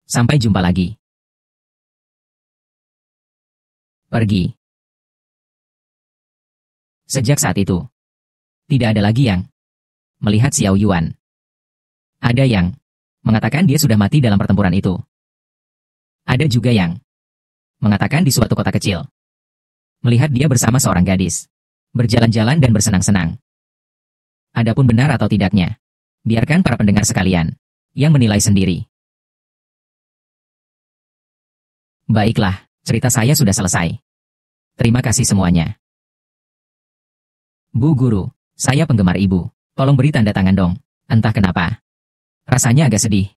Sampai jumpa lagi. Pergi. Sejak saat itu, tidak ada lagi yang melihat Xiao Yuan. Ada yang mengatakan dia sudah mati dalam pertempuran itu. Ada juga yang mengatakan di suatu kota kecil, melihat dia bersama seorang gadis, berjalan-jalan dan bersenang-senang. Adapun benar atau tidaknya, biarkan para pendengar sekalian yang menilai sendiri. Baiklah, cerita saya sudah selesai. Terima kasih semuanya. Bu Guru, saya penggemar ibu. Tolong beri tanda tangan dong. Entah kenapa, rasanya agak sedih.